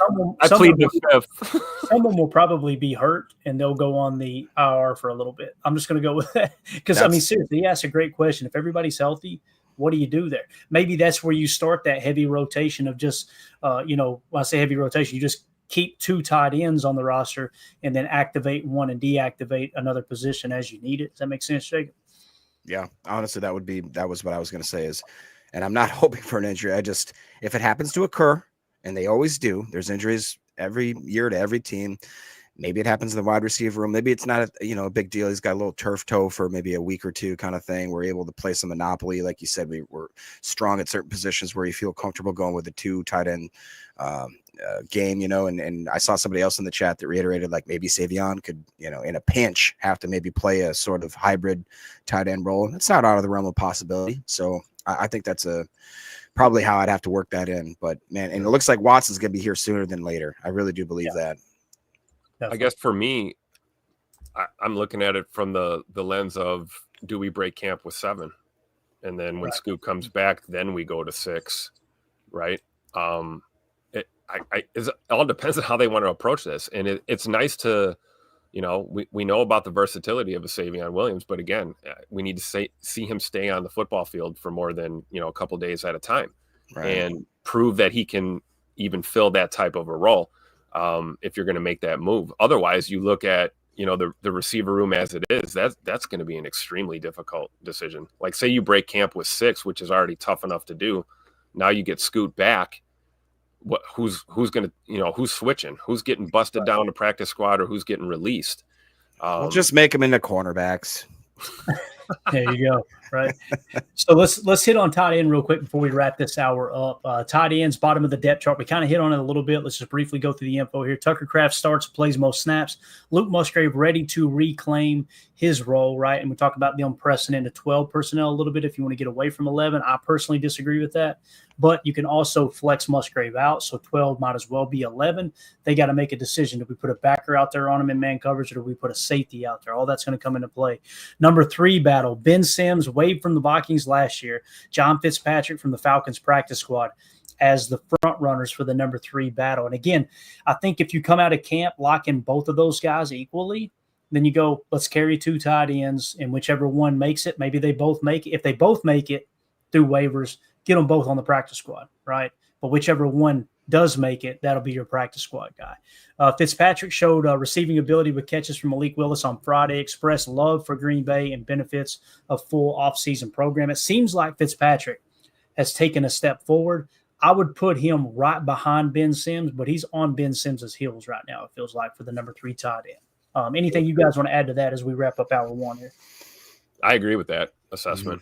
I plead the fifth. Someone will probably be hurt, and they'll go on the IR for a little bit. I'm just going to go with that because, seriously, he asked a great question. If everybody's healthy, what do you do there? Maybe that's where you start that heavy rotation of just, when I say heavy rotation, you just keep 2 tight ends on the roster and then activate one and deactivate another position as you need it. Does that make sense, Jacob? Yeah, honestly, that was what I was going to say is, and I'm not hoping for an injury. If it happens to occur, and they always do, there's injuries every year to every team. Maybe it happens in the wide receiver room. Maybe it's not a big deal. He's got a little turf toe for maybe a week or 2 kind of thing. We're able to play some monopoly. Like you said, we're strong at certain positions where you feel comfortable going with a 2 tight end game, and I saw somebody else in the chat that reiterated like maybe Savion could, in a pinch have to maybe play a sort of hybrid tight end role. It's not out of the realm of possibility. So I think that's a probably how I'd have to work that in. But man, and it looks like Watson's going to be here sooner than later. I really do believe that. I guess for me, I'm looking at it from the lens of, do we break camp with 7? And then when Scoot comes back, then we go to 6, right? It all depends on how they want to approach this. And it's nice to, we know about the versatility of a Savion Williams, but again, we need to see him stay on the football field for more than, a couple days at a time, and prove that he can even fill that type of a role. If you're going to make that move, otherwise you look at, the receiver room as it is, that's going to be an extremely difficult decision. Like, say you break camp with 6, which is already tough enough to do. Now you get Scoot back. Who's going to, who's switching, who's getting busted down to practice squad, or who's getting released? We'll just make them into cornerbacks. There you go. Right. So let's hit on tight end real quick before we wrap this hour up. Tight ends, bottom of the depth chart. We kind of hit on it a little bit. Let's just briefly go through the info here. Tucker Kraft starts, plays most snaps. Luke Musgrave ready to reclaim his role, right? And we talk about them pressing into 12 personnel a little bit if you want to get away from 11. I personally disagree with that. But you can also flex Musgrave out, so 12 might as well be 11. They got to make a decision. Do we put a backer out there on him in man coverage, or do we put a safety out there? All that's going to come into play. Number 3 battle, Ben Sims, waived from the Vikings last year. John Fitzpatrick from the Falcons practice squad as the front runners for the number 3 battle. And again, I think if you come out of camp locking both of those guys equally, then you go, let's carry 2 tight ends, and whichever one makes it, maybe they both make it. If they both make it through waivers, get them both on the practice squad, right? But whichever one does make it, that'll be your practice squad guy. Fitzpatrick showed receiving ability with catches from Malik Willis on Friday, expressed love for Green Bay and benefits of full offseason program. It seems like Fitzpatrick has taken a step forward. I would put him right behind Ben Sims, but he's on Ben Sims' heels right now, it feels like, for the number 3 tight end. Anything you guys want to add to that as we wrap up hour 1 here? I agree with that assessment.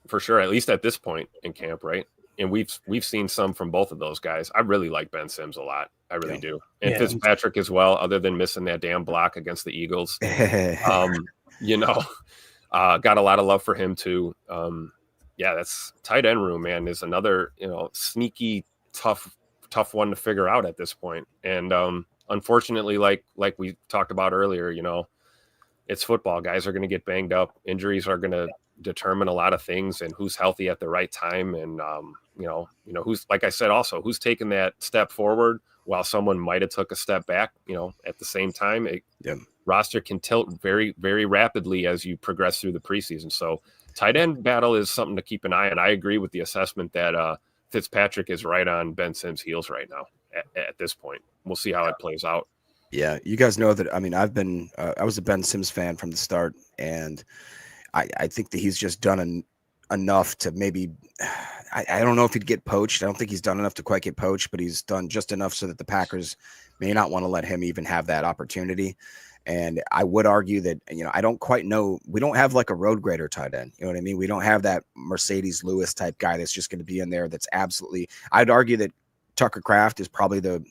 For sure, at least at this point in camp, right? And we've seen some from both of those guys. I really like Ben Sims a lot. I really do. And Fitzpatrick as well, other than missing that damn block against the Eagles. Got a lot of love for him too. That's tight end room, man, is another, sneaky, tough one to figure out at this point. And unfortunately, like we talked about earlier, it's football. Guys are going to get banged up. Injuries are going to determine a lot of things, and who's healthy at the right time, and who's, like I said, also who's taking that step forward while someone might have took a step back. At the same time, roster can tilt very, very rapidly as you progress through the preseason. So tight end battle is something to keep an eye on. I agree with the assessment that Fitzpatrick is right on Ben Sims' heels right now at this point. We'll see how it plays out. Yeah, you guys know that. I mean, I was a Ben Sims fan from the start, and I think that he's just done enough to maybe I don't know if he'd get poached. I don't think he's done enough to quite get poached, but he's done just enough so that the Packers may not want to let him even have that opportunity. And I would argue that, I don't quite know. We don't have like a road grader tight end. You know what I mean? We don't have that Mercedes Lewis type guy that's just going to be in there. That's absolutely, I'd argue that Tucker Kraft is probably the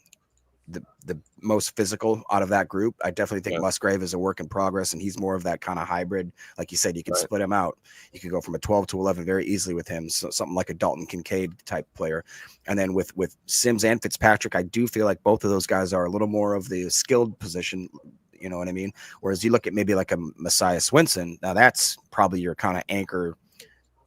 most physical out of that group. I definitely think Musgrave is a work in progress, and he's more of that kind of hybrid. Like you said, you can split him out. You can go from a 12 to 11 very easily with him. So something like a Dalton Kincaid type player. And then with Sims and Fitzpatrick, I do feel like both of those guys are a little more of the skilled position. You know what I mean? Whereas you look at maybe like a Messiah Swinson, now that's probably your kind of anchor,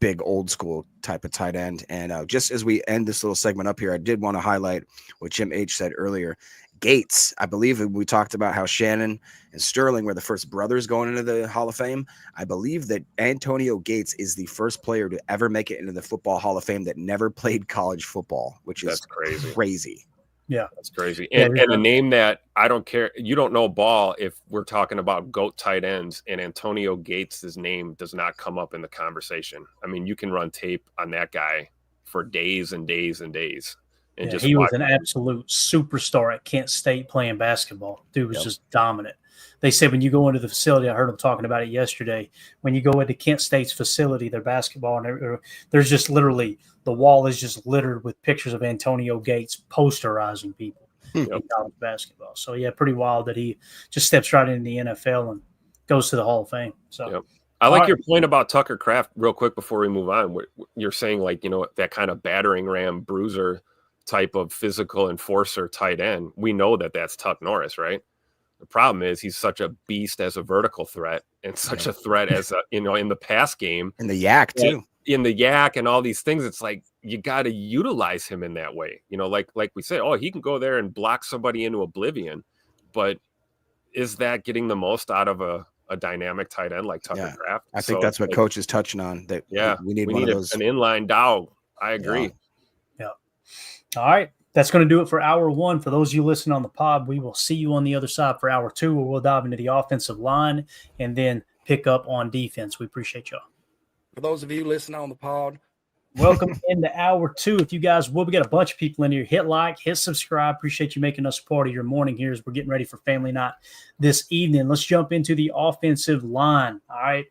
big old school type of tight end. And just as we end this little segment up here, I did want to highlight what Jim H said earlier. Gates, I believe we talked about how Shannon and Sterling were the first brothers going into the Hall of Fame. I believe that Antonio Gates is the first player to ever make it into the Football Hall of Fame that never played college football, which is crazy. Yeah, that's crazy. And a name that I don't care. You don't know ball if we're talking about GOAT tight ends, and Antonio Gates' name does not come up in the conversation. I mean, you can run tape on that guy for days and days and days. And he was an absolute superstar at Kent State playing basketball. Dude was just dominant. They said when you go into the facility, I heard them talking about it yesterday, when you go into Kent State's facility, their basketball, and there's just literally, the wall is just littered with pictures of Antonio Gates posterizing people in college basketball. So, yeah, pretty wild that he just steps right into the NFL and goes to the Hall of Fame. So, I like All your right. point about Tucker Kraft real quick before we move on. You're saying, like, that kind of battering ram bruiser type of physical enforcer tight end. We know that that's Tuck Norris, right? The problem is he's such a beast as a vertical threat and such a threat as in the pass game. And the yak too. In the yak and all these things, it's like you got to utilize him in that way. Like we said, he can go there and block somebody into oblivion, but is that getting the most out of a dynamic tight end like Tucker Kraft? I think that's what Coach is touching on. That we need one of those. An inline dog. I agree. Yeah. All right. That's going to do it for hour one. For those of you listening on the pod, we will see you on the other side for hour two, where we'll dive into the offensive line and then pick up on defense. We appreciate y'all. For those of you listening on the pod, welcome into hour two. If you guys will, we got a bunch of people in here. Hit like, hit subscribe. Appreciate you making us part of your morning here as we're getting ready for family night this evening. Let's jump into the offensive line. All right.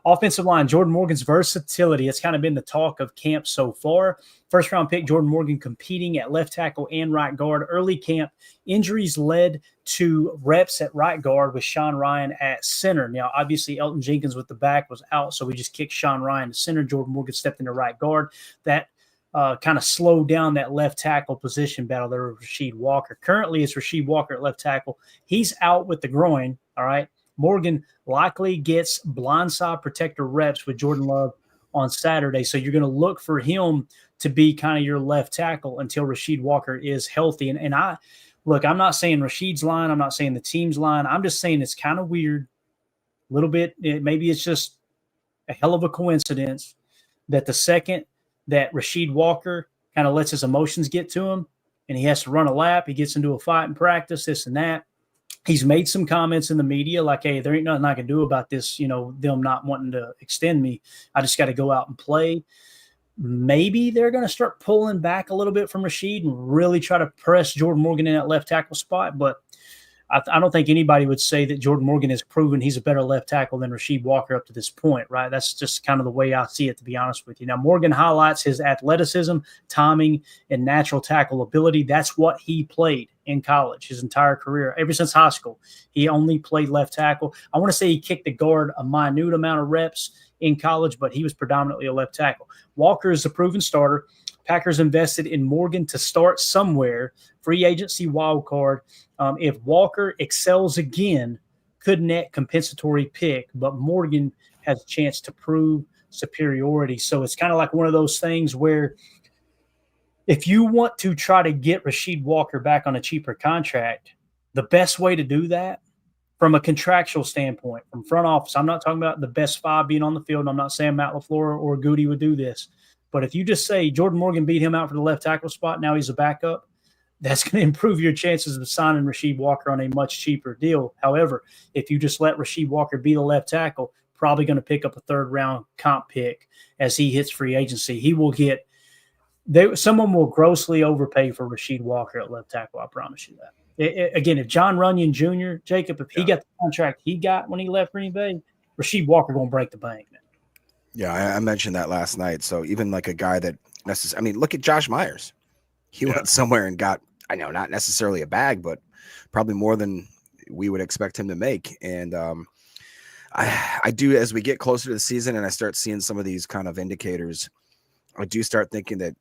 Offensive line, Jordan Morgan's versatility. It's kind of been the talk of camp so far. First round pick, Jordan Morgan competing at left tackle and right guard. Early camp, injuries led to reps at right guard with Sean Ryan at center. Now, obviously, Elton Jenkins with the back was out, so we just kicked Sean Ryan to center. Jordan Morgan stepped into right guard. That kind of slowed down that left tackle position battle there with Rasheed Walker. Currently, it's Rasheed Walker at left tackle. He's out with the groin, all right? Morgan likely gets blindside protector reps with Jordan Love on Saturday. So you're going to look for him to be kind of your left tackle until Rasheed Walker is healthy. And I'm not saying Rasheed's line. I'm not saying the team's line. I'm just saying it's kind of weird, a little bit. Maybe it's just a hell of a coincidence that the second that Rasheed Walker kind of lets his emotions get to him and he has to run a lap, he gets into a fight in practice, this and that. He's made some comments in the media like, hey, there ain't nothing I can do about this, them not wanting to extend me. I just got to go out and play. Maybe they're going to start pulling back a little bit from Rasheed and really try to press Jordan Morgan in that left tackle spot. But I don't think anybody would say that Jordan Morgan has proven he's a better left tackle than Rasheed Walker up to this point, right? That's just kind of the way I see it, to be honest with you. Now, Morgan highlights his athleticism, timing, and natural tackle ability. That's what he played in college his entire career. Ever since high school, he only played left tackle. I want to say he kicked the guard a minute amount of reps in college, but he was predominantly a left tackle. Walker is a proven starter. Packers invested in Morgan to start somewhere, free agency wild card. If Walker excels again, could net compensatory pick, but Morgan has a chance to prove superiority. So it's kind of like one of those things where if you want to try to get Rasheed Walker back on a cheaper contract, the best way to do that from a contractual standpoint, from front office, I'm not talking about the best five being on the field. I'm not saying Matt LaFleur or Goody would do this. But if you just say Jordan Morgan beat him out for the left tackle spot, now he's a backup, that's going to improve your chances of signing Rasheed Walker on a much cheaper deal. However, if you just let Rasheed Walker be the left tackle, probably going to pick up a third-round comp pick as he hits free agency. He will get – someone will grossly overpay for Rasheed Walker at left tackle, I promise you that. Again, if John Runyon Jr., Jacob, if he got the contract he got when he left Green Bay, Rasheed Walker going to break the bank, man. Yeah, I mentioned that last night. So even like a guy that look at Josh Myers. He went somewhere and got, I know, not necessarily a bag, but probably more than we would expect him to make. And I do, as we get closer to the season and I start seeing some of these kind of indicators, I do start thinking that,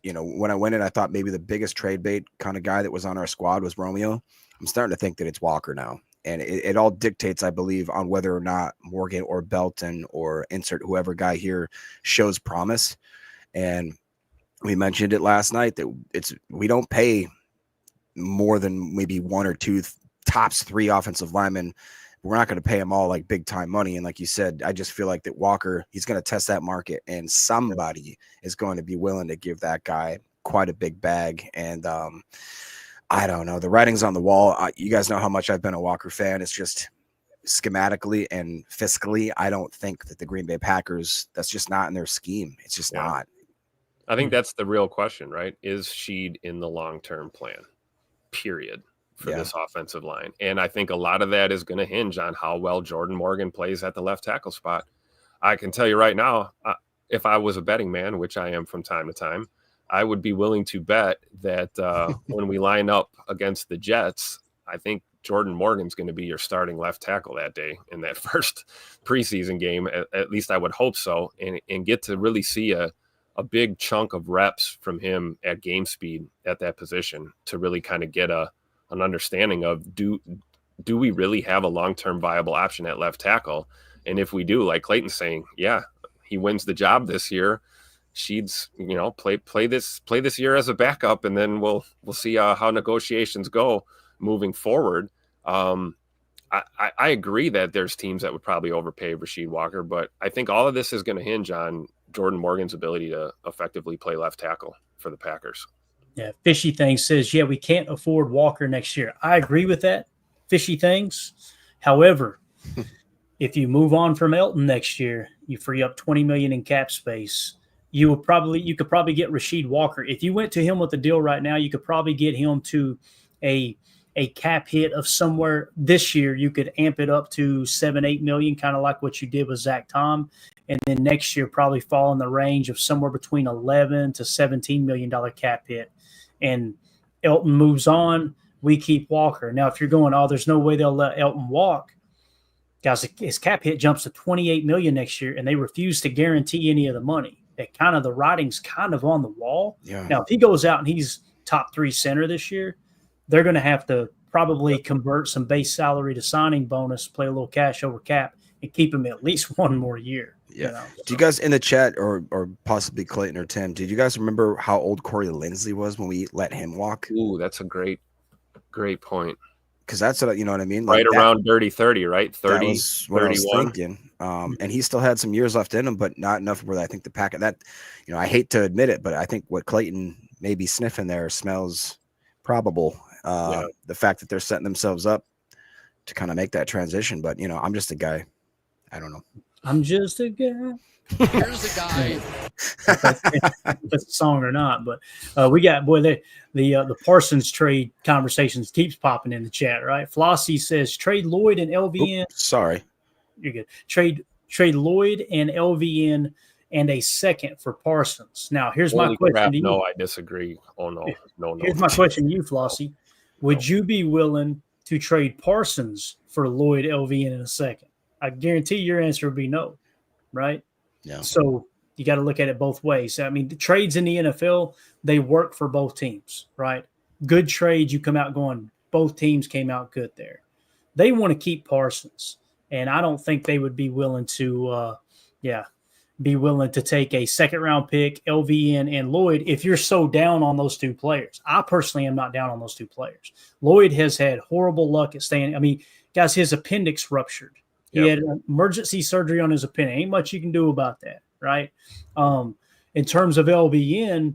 when I went in, I thought maybe the biggest trade bait kind of guy that was on our squad was Romeo. I'm starting to think that it's Walker now. And it all dictates, I believe, on whether or not Morgan or Belton or insert whoever guy here shows promise. And we mentioned it last night that we don't pay more than maybe one or two tops three offensive linemen. We're not going to pay them all like big time money. And like you said, I just feel like that Walker, he's going to test that market and somebody is going to be willing to give that guy quite a big bag. And I don't know. The writing's on the wall. You guys know how much I've been a Walker fan. It's just schematically and fiscally, I don't think that the Green Bay Packers, that's just not in their scheme. It's just not. I think that's the real question, right? Is Sheed in the long-term plan, period, for this offensive line? And I think a lot of that is going to hinge on how well Jordan Morgan plays at the left tackle spot. I can tell you right now, if I was a betting man, which I am from time to time, I would be willing to bet that when we line up against the Jets, I think Jordan Morgan's going to be your starting left tackle that day in that first preseason game. At least I would hope so, and get to really see a big chunk of reps from him at game speed at that position to really kind of get an understanding of do we really have a long-term viable option at left tackle? And if we do, like Clayton's saying, yeah, he wins the job this year. Sheeds, play this year as a backup, and then we'll see how negotiations go moving forward. I agree that there's teams that would probably overpay Rasheed Walker, but I think all of this is going to hinge on Jordan Morgan's ability to effectively play left tackle for the Packers. Yeah, Fishy Things says, yeah, we can't afford Walker next year. I agree with that, Fishy Things. However, if you move on from Elton next year, you free up $20 million in cap space. You could probably get Rasheed Walker. If you went to him with a deal right now, you could probably get him to a cap hit of somewhere this year. You could amp it up to $7-8 million, kind of like what you did with Zach Tom. And then next year probably fall in the range of somewhere between $11 to $17 million cap hit. And Elton moves on, we keep Walker. Now, if you're going, there's no way they'll let Elton walk, guys, his cap hit jumps to $28 million next year, and they refuse to guarantee any of the money. The writing's kind of on the wall. Yeah. Now, if he goes out and he's top 3 center this year, they're going to have to probably convert some base salary to signing bonus, play a little cash over cap, and keep him at least one more year. Yeah. Do you guys in the chat or possibly Clayton or Tim, did you guys remember how old Corey Linsley was when we let him walk? Ooh, that's a great point. Because that's what, you know what I mean? Like around 30, right? 30, that was what 31. I was thinking. And he still had some years left in him, but not enough where I think the packet that, I hate to admit it, but I think what Clayton may be sniffing there smells probable. The fact that they're setting themselves up to kind of make that transition. But, I'm just a guy. I don't know. I'm just a guy. Here's the guy. If that's a song or not, but we got the Parsons trade conversations keeps popping in the chat, right? Flossie says trade Lloyd and LVN. Oops, sorry, you're good. Trade Lloyd and LVN and a second for Parsons. Now here's my question to you. No, I disagree. Oh no. Here's my question to you, Flossie. Would you be willing to trade Parsons for Lloyd, LVN in a second? I guarantee your answer would be no, right? Yeah. So you got to look at it both ways. I mean, the trades in the NFL, they work for both teams, right? Good trades, you come out going, both teams came out good there. They want to keep Parsons, and I don't think they would be willing to, take a second-round pick, LVN and Lloyd, if you're so down on those two players. I personally am not down on those two players. Lloyd has had horrible luck at staying. I mean, guys, his appendix ruptured. He had emergency surgery on his appendix. Ain't much you can do about that, right? In terms of LVN,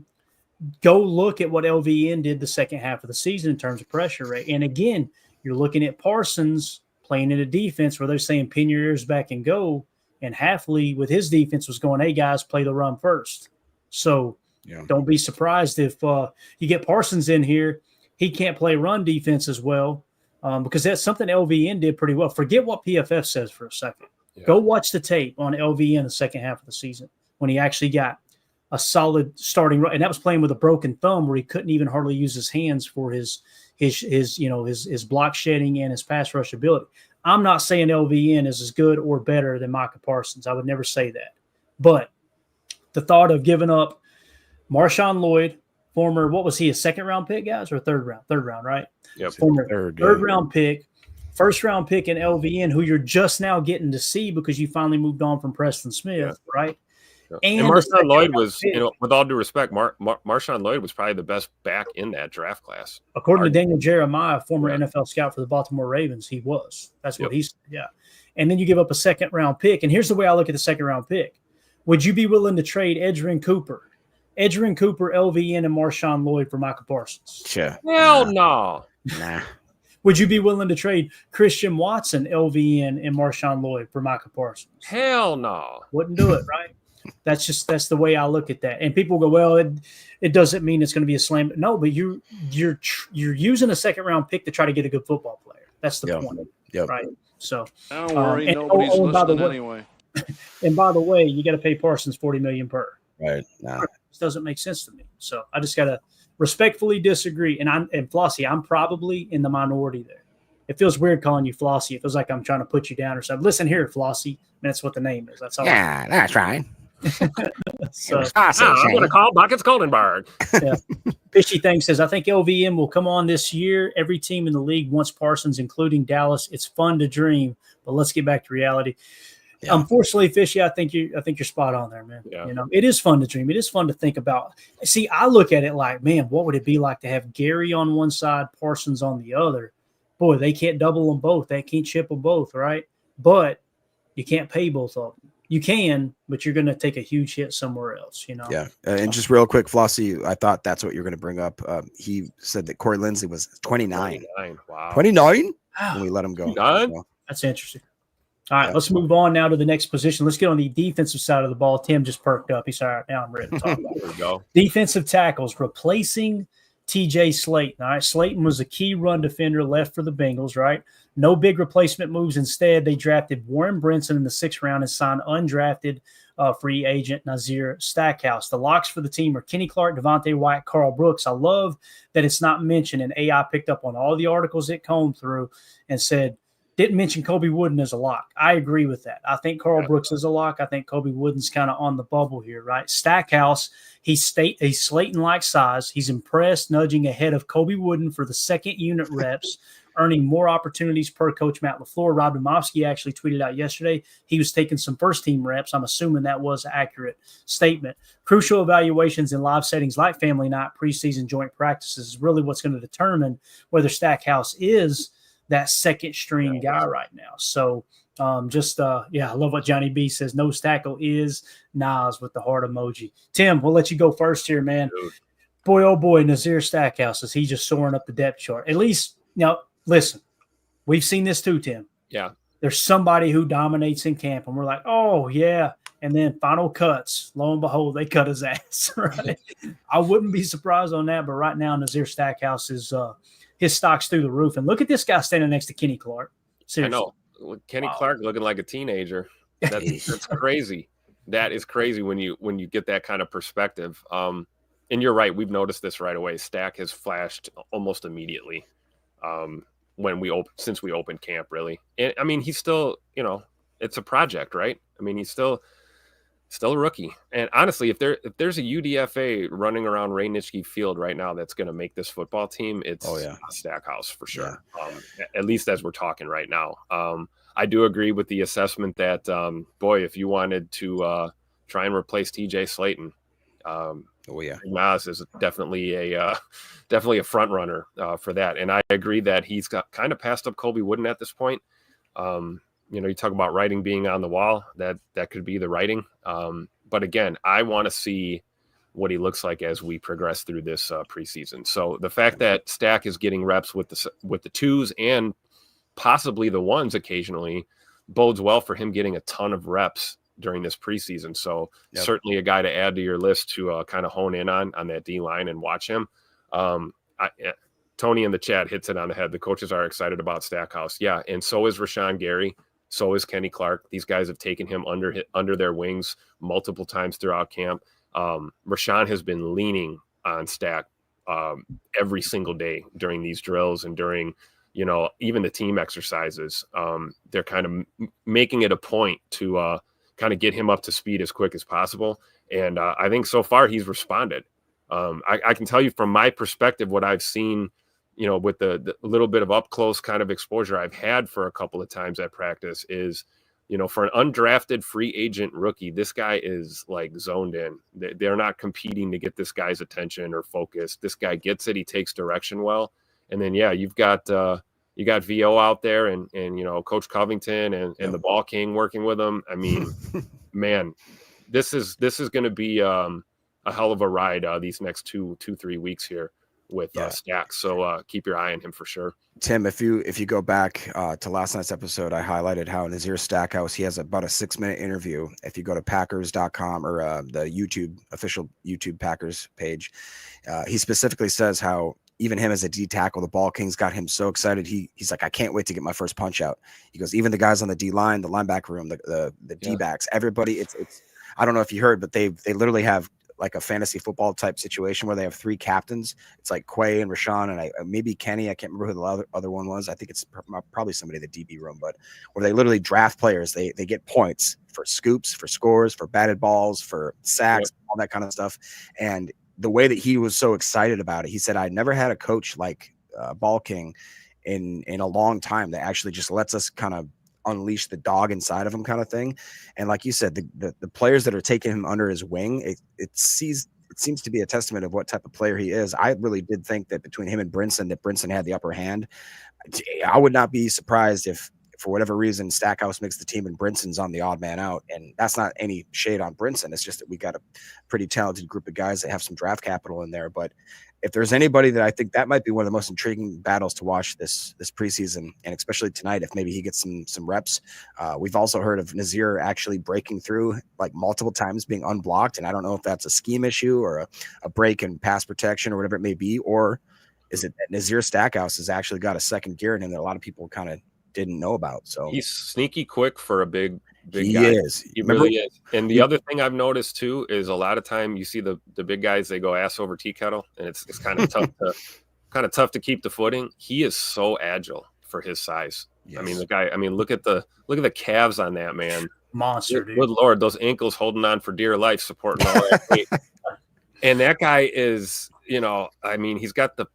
go look at what LVN did the second half of the season in terms of pressure rate. And again, you're looking at Parsons playing in a defense where they're saying pin your ears back and go. And Halfley with his defense was going, hey, guys, play the run first. So don't be surprised if you get Parsons in here. He can't play run defense as well. Because that's something LVN did pretty well. Forget what PFF says for a second. Yeah. Go watch the tape on LVN the second half of the season when he actually got a solid starting run. And that was playing with a broken thumb where he couldn't even hardly use his hands for his block shedding and his pass rush ability. I'm not saying LVN is as good or better than Micah Parsons. I would never say that. But the thought of giving up Marshawn Lloyd, former, what was he, a second-round pick, guys, or third round, right? Yep. Former third-round pick, first-round pick in LVN, who you're just now getting to see because you finally moved on from Preston Smith, right? Yeah. And Marshawn Lloyd was, with all due respect, Marshawn Lloyd was probably the best back in that draft class. According to Daniel Jeremiah, former NFL scout for the Baltimore Ravens, he was. That's what he said, And then you give up a second-round pick. And here's the way I look at the second-round pick. Would you be willing to trade Edgerrin Cooper, LVN, and Marshawn Lloyd for Micah Parsons? Sure. Hell no. Nah. Would you be willing to trade Christian Watson, LVN, and Marshawn Lloyd for Micah Parsons? Hell no. Wouldn't do it, right? That's the way I look at that. And people go, well, it doesn't mean it's going to be a slam. No, but you're using a second round pick to try to get a good football player. That's the point, right? So don't worry, nobody's listening anyway. And by the way, you got to pay Parsons $40 million per. Right. Nah. This doesn't make sense to me. So I just got to respectfully disagree. And Flossie, I'm probably in the minority there. It feels weird calling you Flossie. It feels like I'm trying to put you down or something. Listen here, Flossie. And that's what the name is. That's all. Yeah, that's right. So, I'm going to call Buckets Goldenberg. Yeah. Fishy Thing says, I think LVM will come on this year. Every team in the league wants Parsons, including Dallas. It's fun to dream, but let's get back to reality. Yeah. Unfortunately, Fishy, I think you're spot on there, man. Yeah. You know, it is fun to dream. It is fun to think about. See, I look at it like, man, what would it be like to have Gary on one side, Parsons on the other? Boy, they can't double them both. They can't chip them both, right? But you can't pay both of them. You can, but you're going to take a huge hit somewhere else, you know? Yeah. And just real quick, Flossie, I thought that's what you're going to bring up. He said that Corey Linsley was 29. Wow. 29? When we let him go. So. That's interesting. All right, let's move on now to the next position. Let's get on the defensive side of the ball. Tim just perked up. He's all right. Now I'm ready to talk about it. There we go. Defensive tackles, replacing TJ Slayton. All right, Slayton was a key run defender left for the Bengals, right? No big replacement moves. Instead, they drafted Warren Brinson in the 6th round and signed undrafted free agent Nazir Stackhouse. The locks for the team are Kenny Clark, Devontae White, Carl Brooks. I love that it's not mentioned, and AI picked up on all the articles it combed through and said, didn't mention Kobe Wooden as a lock. I agree with that. I think Carl Brooks is a lock. I think Kobe Wooden's kind of on the bubble here, right? Stackhouse, he's Slayton-like size. He's impressed, nudging ahead of Kobe Wooden for the second unit reps, earning more opportunities per Coach Matt LaFleur. Rob Domofsky actually tweeted out yesterday he was taking some first-team reps. I'm assuming that was an accurate statement. Crucial evaluations in live settings like family night, preseason joint practices is really what's going to determine whether Stackhouse is that second string guy right now. So I love what Johnny B says. No tackle is Nas with the heart emoji. Tim, we'll let you go first here, man. Dude. Boy, oh boy, Nazir Stackhouse, is he just soaring up the depth chart? At least, listen, we've seen this too, Tim. Yeah. There's somebody who dominates in camp, and we're like, oh, yeah. And then final cuts, lo and behold, they cut his ass, right? I wouldn't be surprised on that, but right now Nazir Stackhouse is his stock's through the roof. And look at this guy standing next to Kenny Clark. Seriously. I know. Kenny Clark looking like a teenager. That's crazy. That is crazy when you get that kind of perspective. And you're right. We've noticed this right away. Stack has flashed almost immediately since we opened camp, really. And I mean, he's still, it's a project, right? I mean, he's still a rookie. And honestly, if there's a UDFA running around Ray Nitschke Field right now that's going to make this football team, it's Stackhouse for sure. Yeah. At least as we're talking right now. I do agree with the assessment that, if you wanted to try and replace TJ Slayton, Nas is definitely a front runner for that. And I agree that he's got kind of passed up Kobe Wooden at this point. You talk about writing being on the wall, that could be the writing. But again, I want to see what he looks like as we progress through this preseason. So the fact that Stack is getting reps with the twos and possibly the ones occasionally bodes well for him getting a ton of reps during this preseason. So certainly a guy to add to your list to kind of hone in on that D line and watch him. Tony in the chat hits it on the head. The coaches are excited about Stackhouse. Yeah. And so is Rashawn Gary. So is Kenny Clark. These guys have taken him under their wings multiple times throughout camp. Rashawn has been leaning on Stack every single day during these drills and during, even the team exercises. They're kind of making it a point to kind of get him up to speed as quick as possible. And I think so far he's responded. I can tell you from my perspective, what I've seen, with the little bit of up close kind of exposure I've had for a couple of times at practice is, for an undrafted free agent rookie, this guy is like zoned in. They're not competing to get this guy's attention or focus. This guy gets it. He takes direction well. And then, you've got VO out there and Coach Covington and the Ball King working with him. I mean, man, this is going to be a hell of a ride these next 2-3 weeks here with Stack. So keep your eye on him for sure. Tim, if you go back to last night's episode, I highlighted how Nazir Stackhouse, he has about a 6-minute interview. If you go to Packers.com or the official YouTube Packers page, he specifically says how even him as a D tackle, the Ball Kings got him so excited. He's like, I can't wait to get my first punch out. He goes, even the guys on the D line, the linebacker room, the D backs, everybody. It's I don't know if you heard, but they literally have like a fantasy football type situation where they have 3 captains. It's like Quay and Rashawn and maybe Kenny. I can't remember who the other one was. I think it's probably somebody in the DB room, but where they literally draft players. They get points for scoops, for scores, for batted balls, for sacks, all that kind of stuff. And the way that he was so excited about it, he said, I never had a coach like Ball King in a long time that actually just lets us kind of unleash the dog inside of him kind of thing. And like you said, the players that are taking him under his wing, it seems to be a testament of what type of player he is. I really did think that between him and Brinson, that Brinson had the upper hand. I would not be surprised if for whatever reason Stackhouse makes the team and Brinson's on the odd man out. And that's not any shade on Brinson. It's just that we got a pretty talented group of guys that have some draft capital in there. But if there's anybody that I think that might be one of the most intriguing battles to watch this preseason, and especially tonight, if maybe he gets some reps. We've also heard of Nazir actually breaking through like multiple times, being unblocked. And I don't know if that's a scheme issue or a break in pass protection or whatever it may be, or is it that Nazir Stackhouse has actually got a second gear in him that a lot of people kind of didn't know about. So he's sneaky quick for a big he guy. He Remember, really is. And the other thing I've noticed too is a lot of time you see the big guys, they go ass over tea kettle, and it's kind of tough to keep the footing. He is so agile for his size. Yes. I mean, the guy, look at the calves on that man. Monster, dude. Good Lord, those ankles holding on for dear life, supporting all that weight. And that guy is, he's got the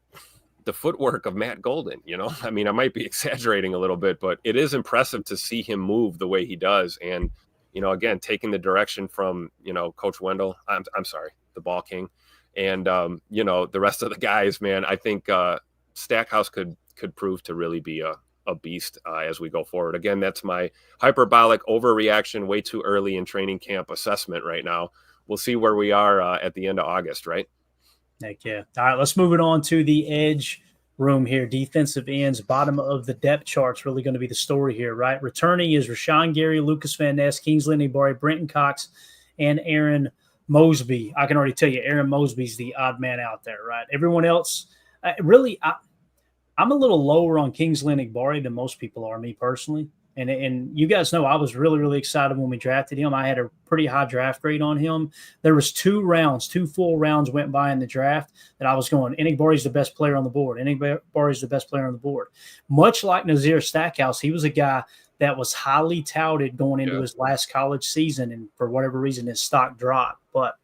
footwork of Matt Golden, I might be exaggerating a little bit, but it is impressive to see him move the way he does. And, again, taking the direction from, Coach Wendell, I'm sorry, the Ball King, and, the rest of the guys, man, I think Stackhouse could prove to really be a beast as we go forward. Again, that's my hyperbolic overreaction way too early in training camp assessment right now. We'll see where we are at the end of August, right? Heck yeah. All right, let's move it on to the edge room here. Defensive ends, bottom of the depth chart's really going to be the story here, right? Returning is Rashawn Gary, Lucas Van Ness, Kingsley Enagbare, Brenton Cox, and Aaron Mosby. I can already tell you Aaron Mosby's the odd man out there, right? Everyone else, I'm a little lower on Kingsley Enagbare than most people are, me personally. And you guys know I was really, really excited when we drafted him. I had a pretty high draft grade on him. There was 2 full rounds went by in the draft that I was going, Enagbare is the best player on the board. Enagbare is the best player on the board. Much like Nazir Stackhouse, he was a guy that was highly touted going into his last college season, and for whatever reason his stock dropped. But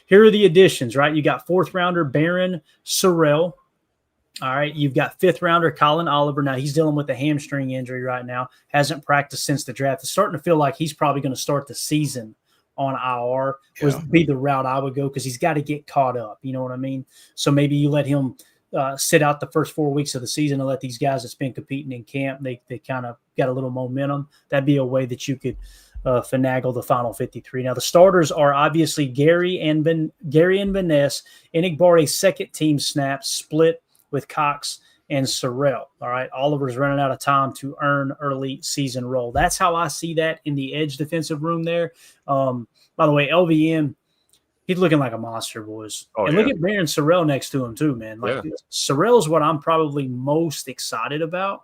here are the additions, right? You got 4th rounder Baron Sorrell. All right, you've got 5th rounder Colin Oliver. Now, he's dealing with a hamstring injury right now. Hasn't practiced since the draft. It's starting to feel like he's probably going to start the season on IR. Would be the route I would go because he's got to get caught up. You know what I mean? So maybe you let him sit out the first 4 weeks of the season and let these guys that's been competing in camp, they kind of got a little momentum. That'd be a way that you could finagle the final 53. Now, the starters are obviously Gary and Van Ness. Enagbare second team snaps split with Cox and Sorrell. All right, Oliver's running out of time to earn early season role. That's how I see that in the edge defensive room there. By the way, LVM, he's looking like a monster, boys. Look at Baron Sorrell next to him too, man. Sorrell is what I'm probably most excited about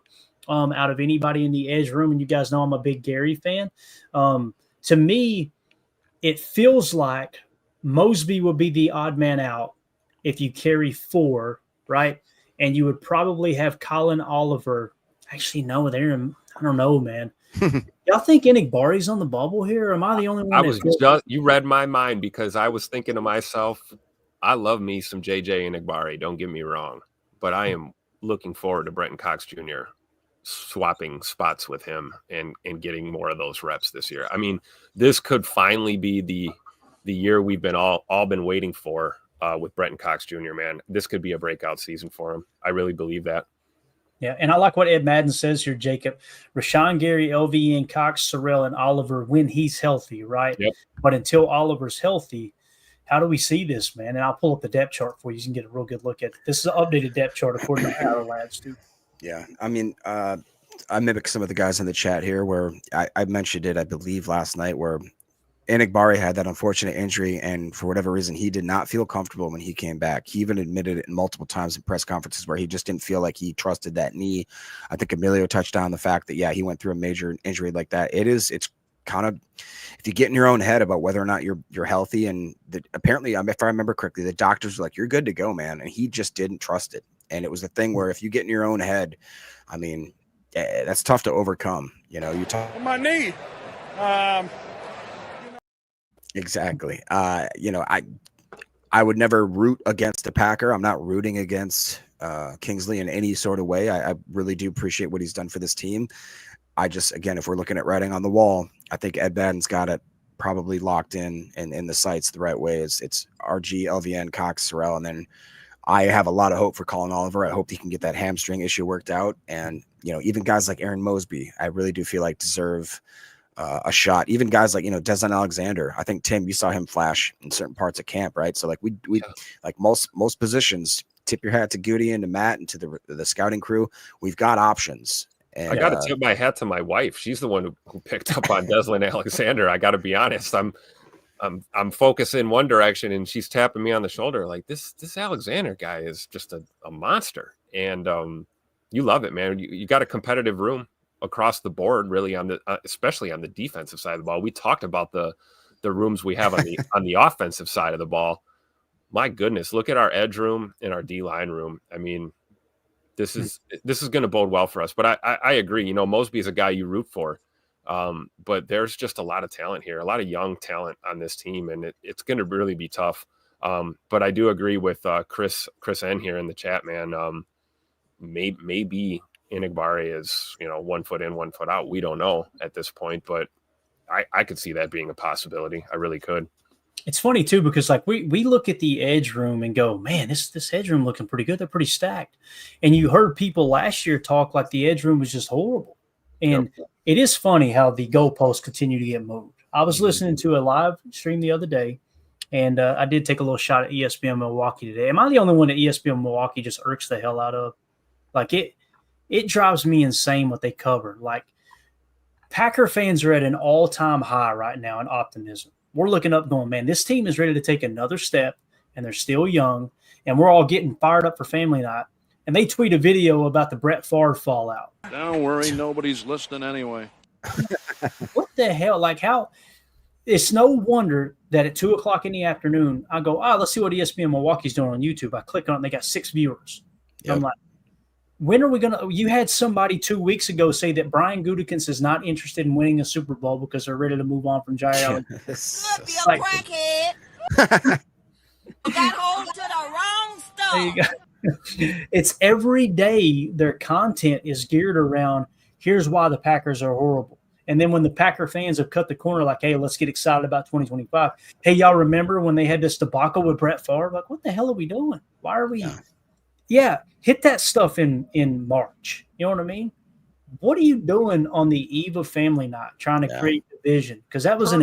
out of anybody in the edge room. And you guys know I'm a big Gary fan. To me, it feels like Mosby would be the odd man out if you carry 4, right? And you would probably have Colin Oliver. Actually, no, I don't know, man. Y'all think Enigbare's on the bubble here? Or am I the only one? You read my mind because I was thinking to myself, I love me some JJ Enagbare. Don't get me wrong, but I am looking forward to Brenton Cox Jr. swapping spots with him and getting more of those reps this year. This could finally be the year we've been all been waiting for. With Brenton Cox Jr., man, this could be a breakout season for him. I really believe that. Yeah, and I like what Ed Madden says here, Jacob. Rashawn Gary, LVN, Cox, Sorrell, and Oliver when he's healthy, right? Yep. But until Oliver's healthy, how do we see this, man? And I'll pull up the depth chart for you. You can get a real good look at it. This is an updated depth chart according to Power Labs, too. Yeah, I mimic some of the guys in the chat here where I mentioned it, I believe, last night where Enagbare had that unfortunate injury, and for whatever reason, he did not feel comfortable when he came back. He even admitted it multiple times in press conferences where he just didn't feel like he trusted that knee. I think Emilio touched on the fact that, he went through a major injury like that. It's kind of, if you get in your own head about whether or not you're healthy, and apparently, if I remember correctly, the doctors were like, "You're good to go, man," and he just didn't trust it. And it was the thing where if you get in your own head, I mean, that's tough to overcome. You know, you talk On my knee. exactly. You know, I would never root against a Packer. I'm not rooting against Kingsley in any sort of way. I really do appreciate what he's done for this team. I just, again, if we're looking at writing on the wall, I think Ed Badden's got it probably locked in the sights the right way. It's RG, LVN, Cox, Sorrell, and then I have a lot of hope for Colin Oliver. I hope he can get that hamstring issue worked out. And, you know, even guys like Aaron Mosby, I really do feel like deserve a shot. Even guys like, you know, Desmond Alexander. I think, Tim, you saw him flash in certain parts of camp, right? So like we like most positions, tip your hat to Goody and to Matt and to the scouting crew. We've got options. And I got to tip my hat to my wife. She's the one who picked up on Desmond Alexander. I got to be honest. I'm focusing one direction, and she's tapping me on the shoulder like this Alexander guy is just a monster. And you love it, man. You got a competitive room across the board, really, on the especially on the defensive side of the ball. We talked about the rooms we have on the offensive side of the ball. My goodness, look at our edge room and our D-line room. I mean, this is going to bode well for us. But I agree. You know, Mosby is a guy you root for. But there's just a lot of talent here, a lot of young talent on this team, and it's going to really be tough. But I do agree with Chris N here in the chat, man. Maybe Inigbare is, you know, 1 foot in, 1 foot out. We don't know at this point, but I could see that being a possibility. I really could. It's funny too, because like we look at the edge room and go, man, this edge room looking pretty good. They're pretty stacked. And you heard people last year talk like the edge room was just horrible. And it is funny how the goalposts continue to get moved. I was listening to a live stream the other day, and I did take a little shot at ESPN Milwaukee today. Am I the only one that ESPN Milwaukee just irks the hell out of? Like it drives me insane what they cover. Like Packer fans are at an all-time high right now in optimism. We're looking up going, man, this team is ready to take another step, and they're still young, and we're all getting fired up for family night. And they tweet a video about the Brett Favre fallout. Don't worry, nobody's listening anyway. What the hell? Like how – it's no wonder that at 2 o'clock in the afternoon, I go, let's see what ESPN Milwaukee's doing on YouTube. I click on it, and they got 6 viewers. Yep. I'm like, when are we going to – you had somebody 2 weeks ago say that Brian Gutekunst is not interested in winning a Super Bowl because they're ready to move on from Jair Allen. Could be a crackhead. Got hold to the wrong stuff. There you go. It's every day their content is geared around here's why the Packers are horrible. And then when the Packer fans have cut the corner like, hey, let's get excited about 2025. Hey, y'all remember when they had this debacle with Brett Favre? Like, what the hell are we doing? Why are we Yeah, hit that stuff in March. You know what I mean? What are you doing on the eve of family night trying to create division? Because that was an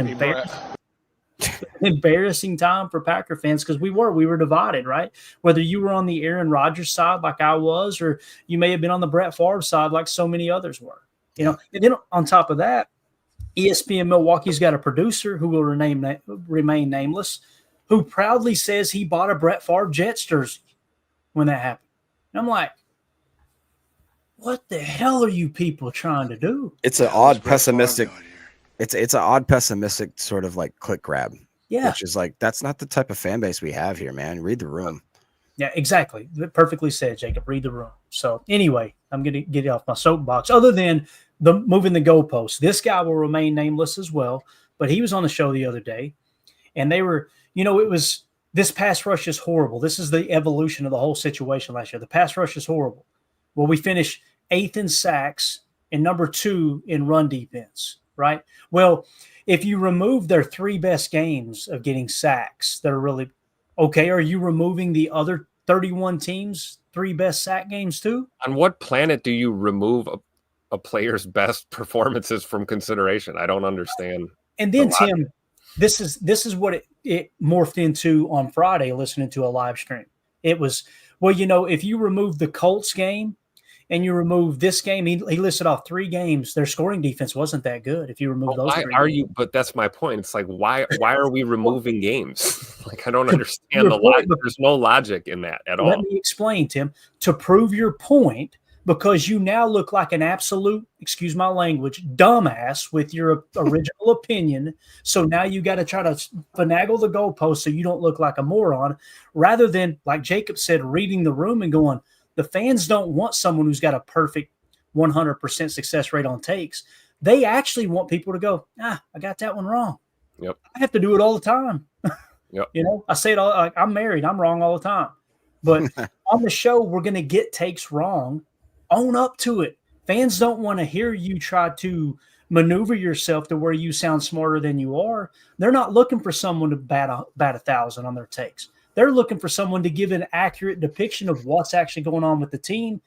embarrassing time for Packer fans because we were divided, right? Whether you were on the Aaron Rodgers side like I was, or you may have been on the Brett Favre side like so many others were. You know, and then on top of that, ESPN Milwaukee's got a producer who will remain nameless, who proudly says he bought a Brett Favre Jets jersey when that happened. And I'm like, what the hell are you people trying to do? It's an odd pessimistic. It's an odd pessimistic sort of like click grab. Yeah. Which is like, that's not the type of fan base we have here, man. Read the room. Yeah, exactly. Perfectly said, Jacob. Read the room. So anyway, I'm going to get off my soapbox. Other than the moving the goalposts, this guy will remain nameless as well. But he was on the show the other day, and they were, you know, it was this pass rush is horrible. This is the evolution of the whole situation last year. The pass rush is horrible. Well, we finished 8th in sacks and number 2 in run defense, right? Well, if you remove their 3 best games of getting sacks, they're really okay. Are you removing the other 31 teams' 3 best sack games too? On what planet do you remove a player's best performances from consideration? I don't understand. And then Tim, this is what it morphed into on Friday, listening to a live stream. It was, well, you know, if you remove the Colts game and you remove this game, he listed off 3 games. Their scoring defense wasn't that good. If you remove those, why are you? But that's my point. It's like, why are we removing games? Like, I don't understand the logic. There's no logic in that at all. Let me explain, Tim. To prove your point, because you now look like an absolute, excuse my language, dumbass with your original opinion. So now you got to try to finagle the goalpost so you don't look like a moron, rather than, like Jacob said, reading the room and going, the fans don't want someone who's got a perfect 100% success rate on takes. They actually want people to go, I got that one wrong. Yep. I have to do it all the time. Yep. You know, I say it all, like, I'm married. I'm wrong all the time. But on the show, we're going to get takes wrong. Own up to it. Fans don't want to hear you try to maneuver yourself to where you sound smarter than you are. They're not looking for someone to bat 1,000 on their takes. They're looking for someone to give an accurate depiction of what's actually going on with the team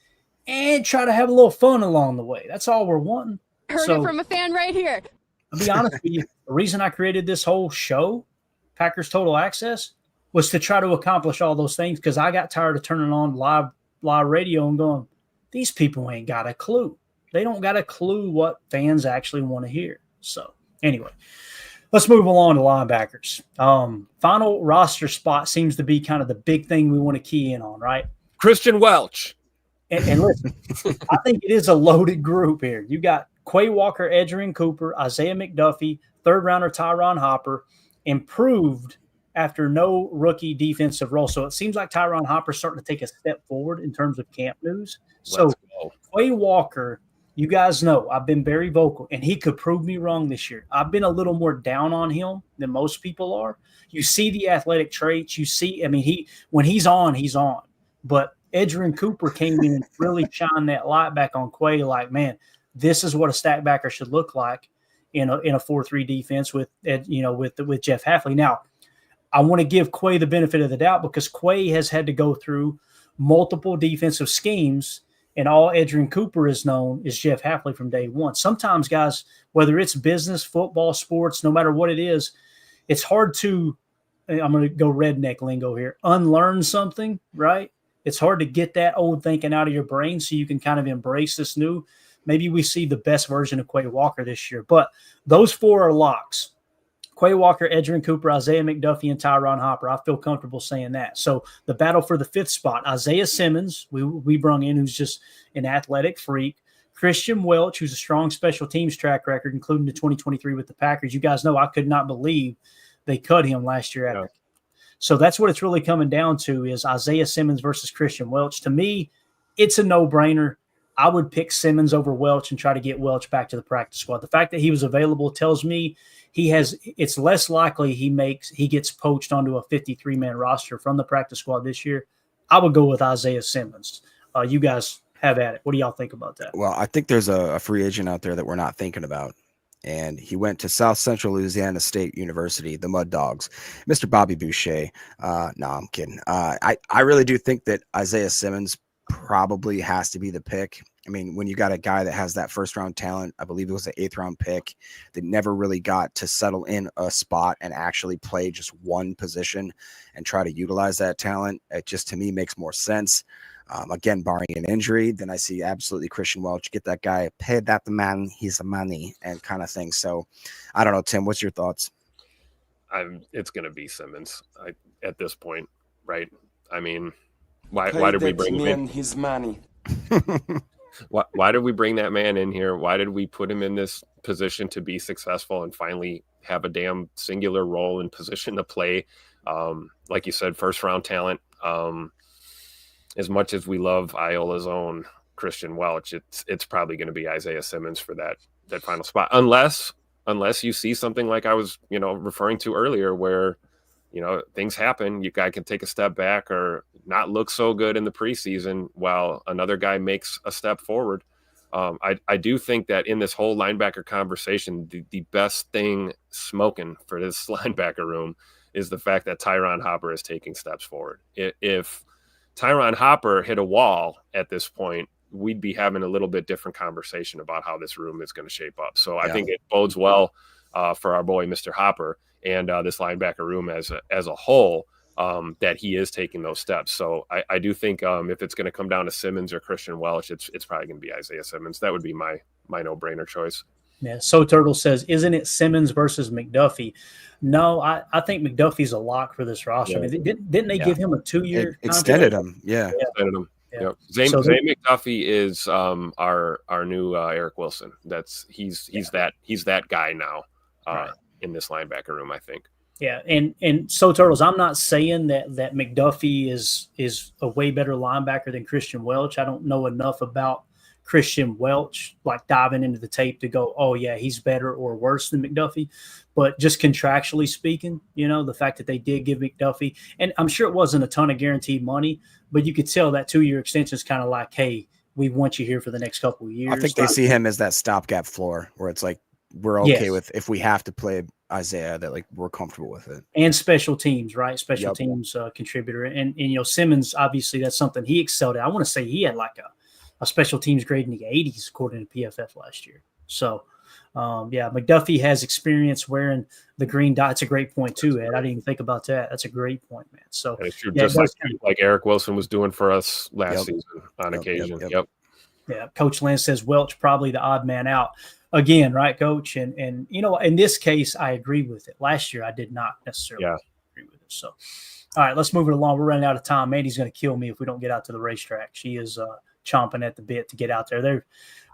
and try to have a little fun along the way. That's all we're wanting. Heard it from a fan right here. I'll be honest with you. The reason I created this whole show, Packers Total Access, was to try to accomplish all those things, because I got tired of turning on live radio and going, these people ain't got a clue. They don't got a clue what fans actually want to hear. So anyway, let's move along to linebackers. Final roster spot seems to be kind of the big thing we want to key in on, right? Christian Welch. And listen, I think it is a loaded group here. You got Quay Walker, Edgerrin Cooper, Isaiah McDuffie, third rounder Tyron Hopper, improved after no rookie defensive role. So it seems like Tyron Hopper's starting to take a step forward in terms of camp news. So Quay Walker, you guys know I've been very vocal, and he could prove me wrong this year. I've been a little more down on him than most people are. You see the athletic traits. You see, I mean, when he's on, he's on. But Edgerrin Cooper came in and really shined that light back on Quay, like, man, this is what a stack backer should look like in a 4-3 defense with Jeff Hafley. Now, I want to give Quay the benefit of the doubt, because Quay has had to go through multiple defensive schemes, and all Edgerrin Cooper is known is Jeff Hafley from day one. Sometimes, guys, whether it's business, football, sports, no matter what it is, it's hard to, I'm going to go redneck lingo here, unlearn something, right? It's hard to get that old thinking out of your brain so you can kind of embrace this new. Maybe we see the best version of Quay Walker this year. But those four are locks. Quay Walker, Edgerrin Cooper, Isaiah McDuffie, and Tyron Hopper. I feel comfortable saying that. So the battle for the fifth spot, Isaiah Simmons, we brung in, who's just an athletic freak. Christian Welch, who's a strong special teams track record, including the 2023 with the Packers. You guys know I could not believe they cut him last year. Yeah. So that's what it's really coming down to, is Isaiah Simmons versus Christian Welch. To me, it's a no-brainer. I would pick Simmons over Welch and try to get Welch back to the practice squad. The fact that he was available tells me it's less likely he gets poached onto a 53-man roster from the practice squad this year. I would go with Isaiah Simmons. You guys have at it. What do y'all think about that? Well, I think there's a free agent out there that we're not thinking about, and he went to South Central Louisiana State University, the Mud Dogs, Mr. Bobby Boucher. No, I'm kidding. I really do think that Isaiah Simmons probably has to be the pick. I mean, when you got a guy that has that first round talent, I believe it was an 8th round pick, that never really got to settle in a spot and actually play just one position and try to utilize that talent, it just, to me, makes more sense. Again, barring an injury, then I see absolutely Christian Welch. Get that guy, pay that the man, he's the money, and kind of thing. So I don't know, Tim, what's your thoughts? It's going to be Simmons at this point, right? I mean, why did we bring him in? His money. Why did we bring that man in here? Why did we put him in this position to be successful and finally have a damn singular role and position to play? Like you said, first round talent. As much as we love Iola's own Christian Welch, it's probably going to be Isaiah Simmons for that final spot, unless you see something like I was referring to earlier, where things happen. You guy can take a step back or not look so good in the preseason while another guy makes a step forward. I do think that in this whole linebacker conversation, the best thing smoking for this linebacker room is the fact that Tyron Hopper is taking steps forward. If Tyron Hopper hit a wall at this point, we'd be having a little bit different conversation about how this room is going to shape up. So I think it bodes well for our boy, Mr. Hopper, and this linebacker room as a whole, that he is taking those steps. So I do think if it's going to come down to Simmons or Christian Welch, it's probably going to be Isaiah Simmons. That would be my no-brainer choice. Yeah. So Turtle says, isn't it Simmons versus McDuffie? No, I think McDuffie's a lock for this roster. Yeah. I mean, didn't they give him a 2-year extended him? Yeah. Extended him. Yeah. Yep. Zane McDuffie is our new Eric Wilson. He's that guy now in this linebacker room, I think. Yeah, and so Turtles, I'm not saying that McDuffie is a way better linebacker than Christian Welch. I don't know enough about Christian Welch, like diving into the tape to go, oh yeah, he's better or worse than McDuffie. But just contractually speaking, the fact that they did give McDuffie, and I'm sure it wasn't a ton of guaranteed money, but you could tell that 2-year extension is kind of like, hey, we want you here for the next couple of years. I think they see him as that stopgap floor where it's like we're okay with if we have to play Isaiah, that like we're comfortable with it. And special teams, right? Special teams contributor. And Simmons, obviously that's something he excelled at. I want to say he had like a special teams grade in the 80s according to PFF last year. So McDuffie has experience wearing the green dot. It's a great point too, Ed. I didn't even think about that. That's a great point, man. So just like Eric Wilson was doing for us last season on occasion. Yep. Yeah. Coach Lynn says Welch probably the odd man out. Again, right, Coach? And in this case, I agree with it. Last year, I did not necessarily agree with it. So, all right, let's move it along. We're running out of time. Mandy's going to kill me if we don't get out to the racetrack. She is chomping at the bit to get out there.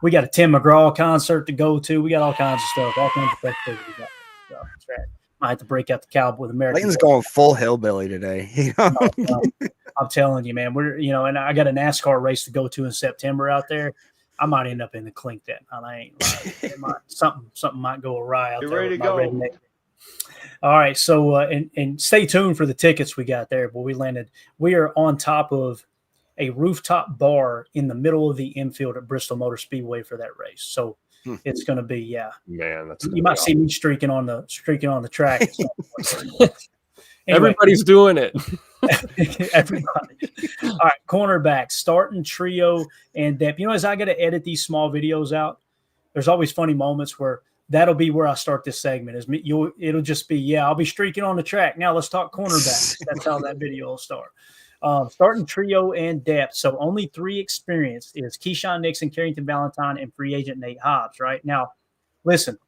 We got a Tim McGraw concert to go to. We got all kinds of stuff, all kinds of festivities we got. So, that's right. I have to break out the Cowboy American. Layton's going full hillbilly today. I'm telling you, man. We're and I got a NASCAR race to go to in September out there. I might end up in the clink that night. I ain't lying. Something might go awry out there. Ready to go. All right, so and stay tuned for the tickets we got there. But we are on top of a rooftop bar in the middle of the infield at Bristol Motor Speedway for that race. So it's going to be man. You might see me streaking on the track. Everybody's doing it. Everybody. All right, cornerback, starting trio and depth. As I got to edit these small videos out, there's always funny moments where that'll be where I start this segment. It'll just be, I'll be streaking on the track. Now let's talk cornerbacks. That's how that video will start. Starting trio and depth. So only 3 experience is Keyshawn Nixon, Carrington Valentine, and free agent Nate Hobbs. Right now, listen.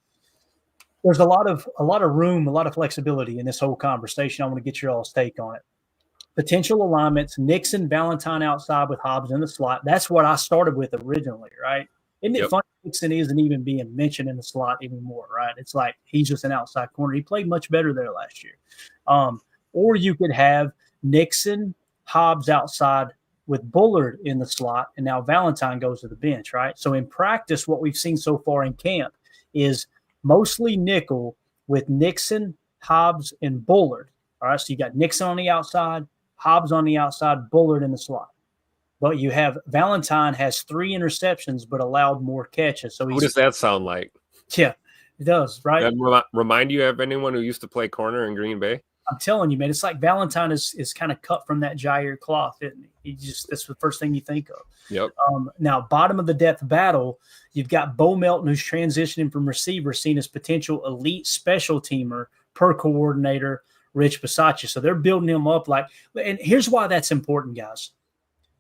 There's a lot of room, a lot of flexibility in this whole conversation. I want to get your all's take on it. Potential alignments: Nixon, Valentine outside with Hobbs in the slot. That's what I started with originally, right? Isn't it funny Nixon isn't even being mentioned in the slot anymore, right? It's like he's just an outside corner. He played much better there last year. Or you could have Nixon, Hobbs outside with Bullard in the slot, and now Valentine goes to the bench, right? So in practice, what we've seen so far in camp is mostly nickel with Nixon, Hobbs, and Bullard. All right, so you got Nixon on the outside, Hobbs on the outside, Bullard in the slot. But you have Valentine has 3 interceptions but allowed more catches. So who does that sound like? Yeah, it does, right? That remind you of anyone who used to play corner in Green Bay? I'm telling you, man, it's like Valentine is kind of cut from that Jair cloth, isn't he? That's the first thing you think of. Yep. Now, bottom of the depth battle, you've got Bo Melton, who's transitioning from receiver, seen as potential elite special teamer per coordinator, Rich Bisaccia. So they're building him up and here's why that's important, guys.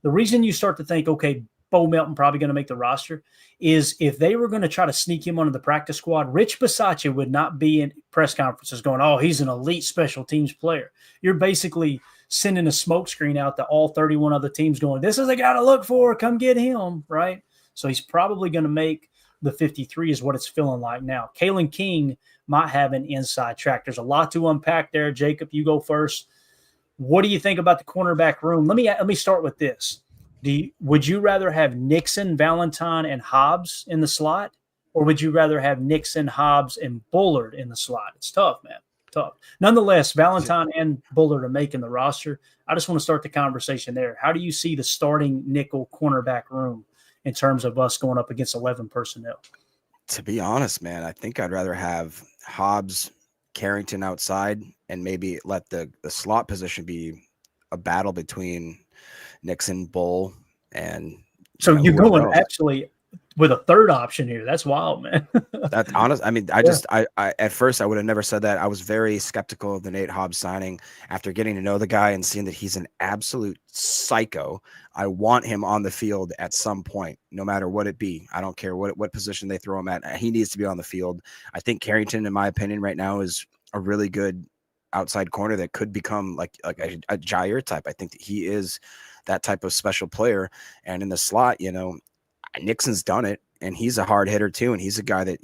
The reason you start to think, okay, Bo Melton probably going to make the roster is if they were going to try to sneak him onto the practice squad, Rich Bisaccia would not be in press conferences going, oh, he's an elite special teams player. You're basically sending a smoke screen out to all 31 other teams going, this is the guy to look for. Come get him, right? So he's probably going to make the 53 is what it's feeling like now. Kalen King might have an inside track. There's a lot to unpack there. Jacob, you go first. What do you think about the cornerback room? Let me start with this. Would you rather have Nixon, Valentine, and Hobbs in the slot, or would you rather have Nixon, Hobbs, and Bullard in the slot? It's tough, man. Tough. Nonetheless, Valentine and Bullard are making the roster. I just want to start the conversation there. How do you see the starting nickel cornerback room in terms of us going up against 11 personnel? To be honest, man, I think I'd rather have Hobbs, Carrington outside, and maybe let the slot position be a battle between Nixon, Bull, and so you're going actually with a third option here. That's wild, man. That's honest. I mean, I at first I would have never said that. I was very skeptical of the Nate Hobbs signing after getting to know the guy and seeing that he's an absolute psycho. I want him on the field at some point, no matter what it be. I don't care what position they throw him at. He needs to be on the field. I think Carrington, in my opinion, right now is a really good outside corner that could become like a Jair type. I think that he is that type of special player. And in the slot, Nixon's done it, and he's a hard hitter too. And he's a guy that,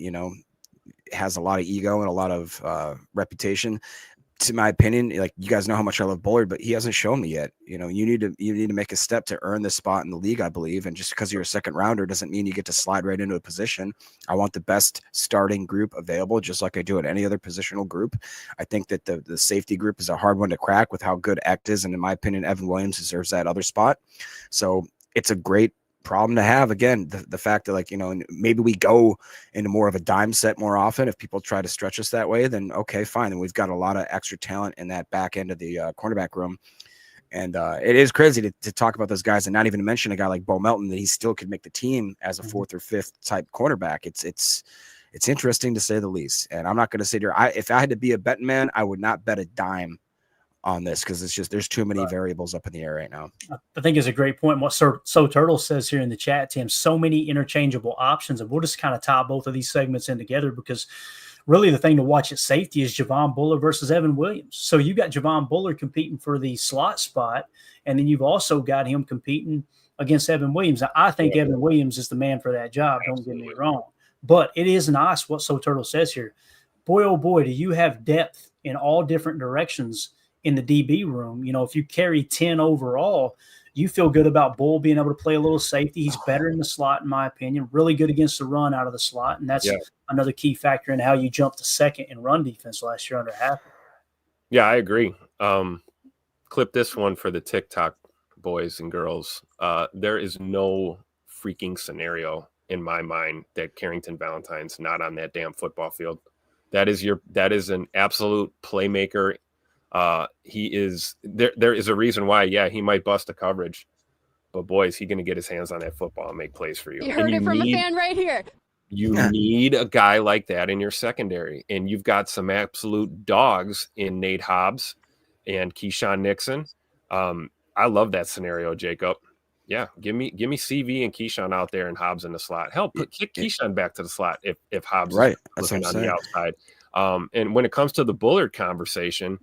has a lot of ego and a lot of reputation. To my opinion, like, you guys know how much I love Bullard, but he hasn't shown me yet. You need to make a step to earn this spot in the league, I believe. And just because you're a second rounder doesn't mean you get to slide right into a position. I want the best starting group available, just like I do at any other positional group. I think that the safety group is a hard one to crack with how good Echt is. And in my opinion, Evan Williams deserves that other spot. So it's a great problem to have. Again, the fact that, like, maybe we go into more of a dime set more often. If people try to stretch us that way, then okay, fine. And we've got a lot of extra talent in that back end of the cornerback room. And it is crazy to talk about those guys and not even mention a guy like Bo Melton, that he still could make the team as a fourth or fifth type cornerback. It's interesting to say the least. And I'm not going to sit here. If I had to be a betting man, I would not bet a dime on this, because it's just, there's too many variables up in the air right now. I think is a great point. What So Turtle says here in the chat, Tim, so many interchangeable options, and we'll just kind of tie both of these segments in together, because really the thing to watch at safety is Javon Bullard versus Evan Williams. So you got Javon Bullard competing for the slot spot, and then you've also got him competing against Evan Williams. Now, I think Evan Williams is the man for that job. Don't get me wrong, but it is nice what So Turtle says here. Boy, oh boy, do you have depth in all different directions in the DB room. If you carry 10 overall, you feel good about Bull being able to play a little safety. He's better in the slot, in my opinion, really good against the run out of the slot. And that's another key factor in how you jumped to second in run defense last year under Happy. Yeah, I agree. Clip this one for the TikTok boys and girls. There is no freaking scenario in my mind that Carrington Valentine's not on that damn football field. That is an absolute playmaker. He is there is a reason why, he might bust a coverage, but boy, is he going to get his hands on that football and make plays for you. You heard it from a fan right here. You need a guy like that in your secondary, and you've got some absolute dogs in Nate Hobbs and Keyshawn Nixon. I love that scenario, Jacob. Yeah, give me CV and Keyshawn out there and Hobbs in the slot. Hell, kick Keyshawn back to the slot if Hobbs is looking on the outside. And when it comes to the Bullard conversation,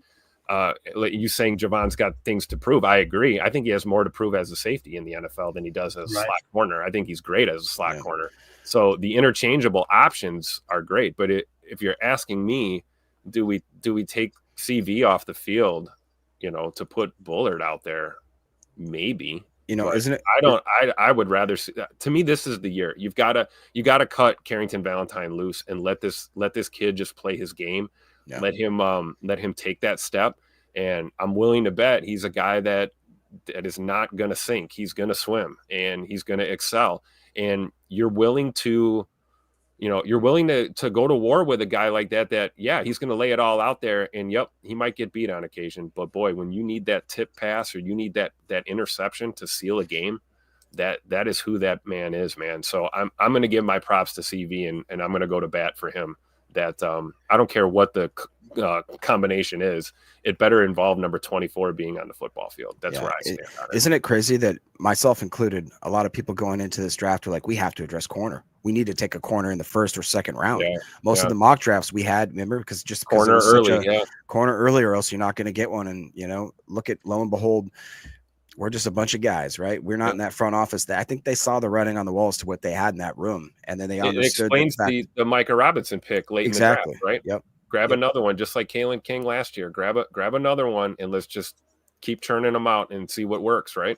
you saying Javon's got things to prove. I agree. I think he has more to prove as a safety in the NFL than he does as a slot corner. I think he's great as a slot corner. So the interchangeable options are great. But if you're asking me, do we take CV off the field, to put Bullard out there? Maybe. Isn't it? I would rather see that. To me, this is the year. You got to cut Carrington Valentine loose and let this kid just play his game. Yeah. Let him take that step, and I'm willing to bet he's a guy that is not going to sink. He's going to swim, and he's going to excel. And you're willing to go to war with a guy like that. He's going to lay it all out there, and he might get beat on occasion. But boy, when you need that tip pass or you need that interception to seal a game, that is who that man is, man. So I'm going to give my props to CV, and I'm going to go to bat for him. That I don't care what the combination is, it better involve number 24 being on the football field. That's where I stand on it. Isn't it crazy that, myself included, a lot of people going into this draft are like, we have to address corner. We need to take a corner in the first or second round. Most of the mock drafts we had, remember, because corner early, corner early, or else you're not going to get one. And look at, lo and behold, we're just a bunch of guys, right? We're not in that front office. I think they saw the writing on the walls to what they had in that room, and then they understood. It explains the Micah Robinson pick late in the draft, right? Yep. Grab another one, just like Kalen King last year. Grab another one, and let's just keep churning them out and see what works, right?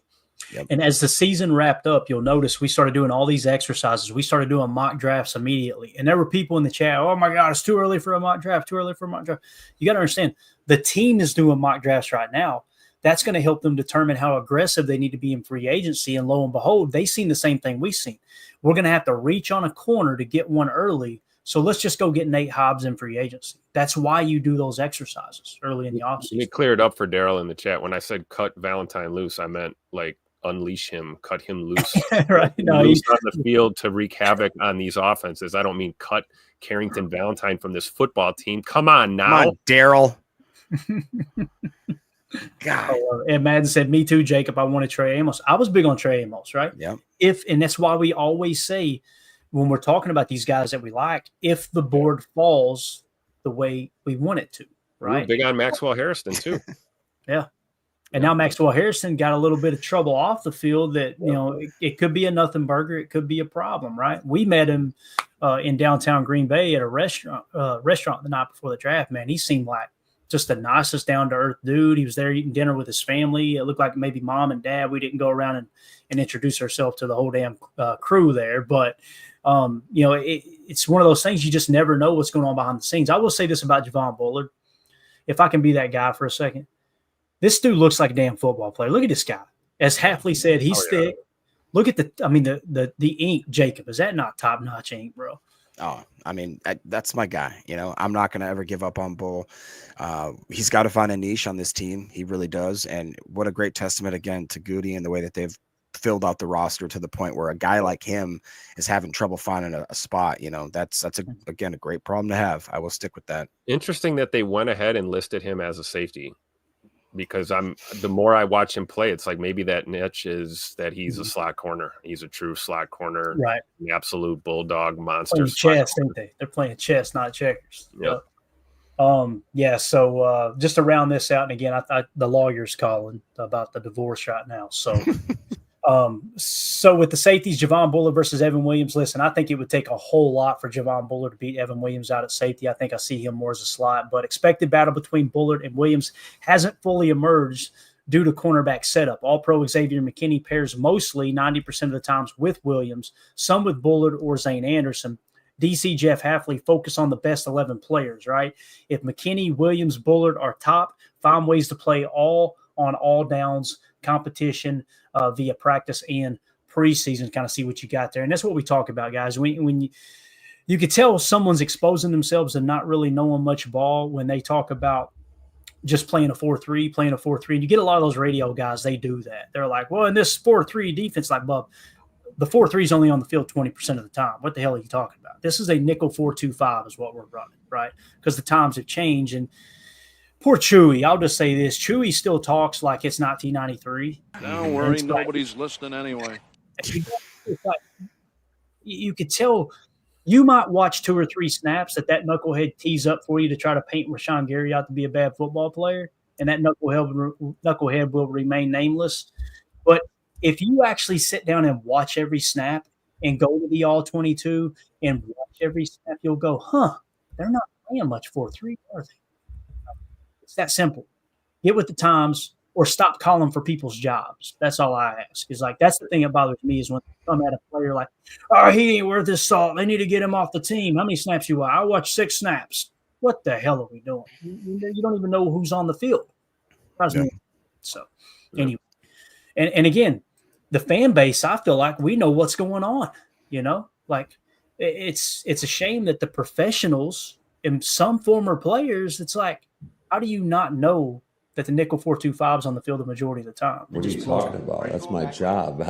Yep. And as the season wrapped up, you'll notice we started doing all these exercises. We started doing mock drafts immediately, and there were people in the chat, "Oh my God, it's too early for a mock draft. Too early for a mock draft." You got to understand, the team is doing mock drafts right now. That's going to help them determine how aggressive they need to be in free agency. And lo and behold, they've seen the same thing we've seen. We're going to have to reach on a corner to get one early. So let's just go get Nate Hobbs in free agency. That's why you do those exercises early in the offseason. It cleared up for Daryl in the chat. When I said cut Valentine loose, I meant like unleash him, cut him loose. Right. No, loose on the field to wreak havoc on these offenses. I don't mean cut Carrington Valentine from this football team. Come on now. Come on, Daryl. God. And Madden said, "Me too, Jacob. I wanted Trey Amos." I was big on Trey Amos, right? Yeah. And that's why we always say when we're talking about these guys that we like, if the board falls the way we want it to, right? We're big on Maxwell Harrison too. Yeah. And now Maxwell Harrison got a little bit of trouble off the field that, it could be a nothing burger. It could be a problem, right? We met him in downtown Green Bay at a restaurant the night before the draft, man. He seemed like just the nicest down-to-earth dude. He was there eating dinner with his family. It looked like maybe mom and dad. We didn't go around and introduce ourselves to the whole damn crew there. But, it's one of those things you just never know what's going on behind the scenes. I will say this about Javon Bullard, if I can be that guy for a second. This dude looks like a damn football player. Look at this guy. As Hafley said, he's thick. Look at the ink, Jacob. Is that not top-notch ink, bro? Oh, that's my guy. I'm not going to ever give up on Bull. He's got to find a niche on this team. He really does. And what a great testament, again, to Goody and the way that they've filled out the roster to the point where a guy like him is having trouble finding a spot. That's again, a great problem to have. I will stick with that. Interesting that they went ahead and listed him as a safety. Because the more I watch him play, it's like maybe that niche is that he's a slot corner. He's a true slot corner, right? The absolute bulldog monster. Playing chess, ain't they? They're playing chess, not checkers. Yep. So just to round this out, and again, the lawyer's calling about the divorce right now. So, so with the safeties, Javon Bullard versus Evan Williams. Listen, I think it would take a whole lot for Javon Bullard to beat Evan Williams out at safety. I think I see him more as a slot, but expected battle between Bullard and Williams hasn't fully emerged due to cornerback setup. All-Pro Xavier McKinney pairs mostly 90% of the times with Williams, some with Bullard or Zane Anderson. DC Jeff Hafley focus on the best 11 players, right? If McKinney, Williams, Bullard are top, find ways to play all on all downs competition via practice and preseason, kind of see what you got there. And that's what we talk about, guys. When you could tell someone's exposing themselves and not really knowing much ball when they talk about just playing a 4-3, and you get a lot of those radio guys, they do that. They're like, well, in this 4-3 defense, like, Bub, the 4-3 is only on the field 20% of the time. What the hell are you talking about? This is a nickel 4-2-5 is what we're running, right? Because the times have changed. And poor Chewy, I'll just say this. Chewy still talks like it's 1993. Don't worry, nobody's listening anyway. You could tell you might watch 2 or 3 snaps that knucklehead tees up for you to try to paint Rashawn Gary out to be a bad football player, and that knucklehead will remain nameless. But if you actually sit down and watch every snap and go to the All-22 and watch every snap, you'll go, they're not playing much 4-3, are they? It's that simple. Get with the times or stop calling for people's jobs. That's all I ask. Is like, that's the thing that bothers me is when they come at a player like, oh, he ain't worth his salt. They need to get him off the team. How many snaps you watch? I watch 6 snaps. What the hell are we doing? You don't even know who's on the field. Yeah. So anyway, and again, the fan base, I feel like we know what's going on, like it's a shame that the professionals and some former players, it's like, how do you not know that the nickel 4-2-5 is on the field the majority of the time? What are you talking about? That's my job.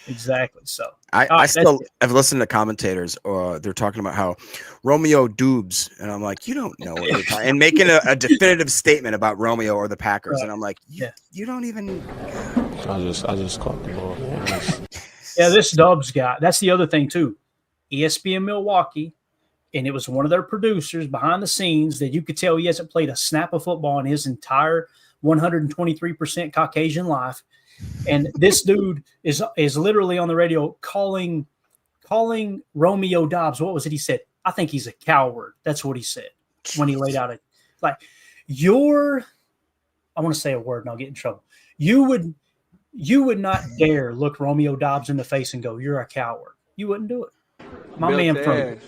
Exactly. So I still have listened to commentators, they're talking about how Romeo Dubes, and I'm like, you don't know what you're talking, and making a definitive statement about Romeo or the Packers, right. And I'm like, you don't even. I just caught the ball. Yeah, this Dubs guy. That's the other thing too. ESPN Milwaukee, and it was one of their producers behind the scenes that you could tell he hasn't played a snap of football in his entire 123% Caucasian life. And this dude is literally on the radio calling Romeo Dobbs. What was it he said? I think he's a coward. That's what he said when he laid out I want to say a word and I'll get in trouble. You would not dare look Romeo Dobbs in the face and go, you're a coward. You wouldn't do it. My man from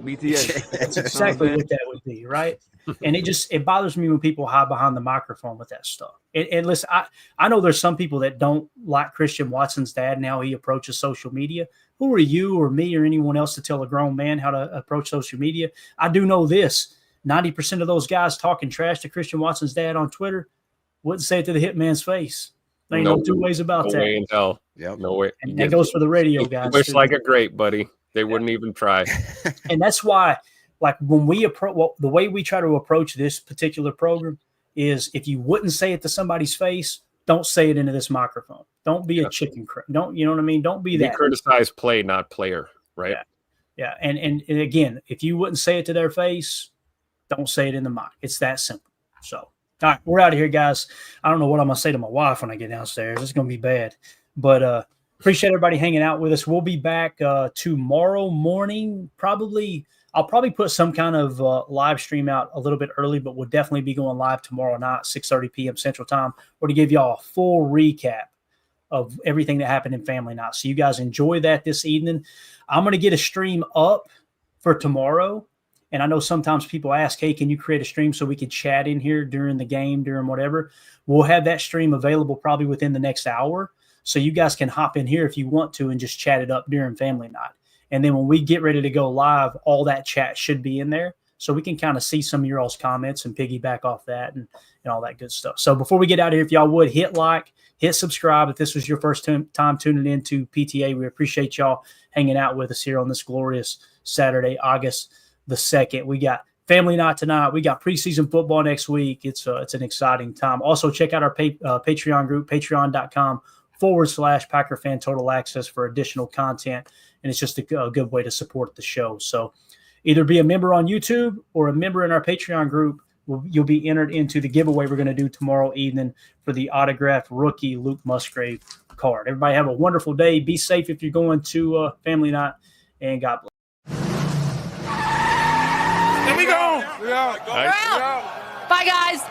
BTS. That's exactly what that would be, right? And it bothers me when people hide behind the microphone with that stuff. And listen, I know there's some people that don't like Christian Watson's dad and how he approaches social media. Who are you or me or anyone else to tell a grown man how to approach social media? I do know this. 90% of those guys talking trash to Christian Watson's dad on Twitter wouldn't say it to the hitman's face. There ain't no 2 ways about that. No way in hell. Yep. No way. And that goes for the radio guys. Wish like a grape, buddy. They wouldn't even try. And that's why, like, when we the way we try to approach this particular program is if you wouldn't say it to somebody's face, don't say it into this microphone. Don't be a chicken crate. Don't, you know what I mean? Don't be that. Criticize play, not player, right? Yeah. And again, if you wouldn't say it to their face, don't say it in the mic. It's that simple. So All right, we're out of here, guys. I don't know what I'm going to say to my wife when I get downstairs. It's going to be bad. But appreciate everybody hanging out with us. We'll be back tomorrow morning. I'll probably put some kind of live stream out a little bit early, but we'll definitely be going live tomorrow night, 6:30 p.m. Central Time. We're to give y'all a full recap of everything that happened in Family Night. So you guys enjoy that this evening. I'm going to get a stream up for tomorrow. And I know sometimes people ask, hey, can you create a stream so we can chat in here during the game, during whatever? We'll have that stream available probably within the next hour. So you guys can hop in here if you want to and just chat it up during Family Night. And then when we get ready to go live, all that chat should be in there. So we can kind of see some of your all's comments and piggyback off that and all that good stuff. So before we get out of here, if y'all would hit like, hit subscribe. If this was your first time tuning into PTA, we appreciate y'all hanging out with us here on this glorious Saturday, August the 2nd. We got Family Night tonight. We got preseason football next week. It's an exciting time. Also, check out our Patreon group, patreon.com/Packer Fan Total Access for additional content. And it's just a good way to support the show. So either be a member on YouTube or a member in our Patreon group. You'll be entered into the giveaway we're going to do tomorrow evening for the autographed rookie Luke Musgrave card. Everybody have a wonderful day. Be safe if you're going to Family Night, and God bless. Here we go. We're out. Bye, guys.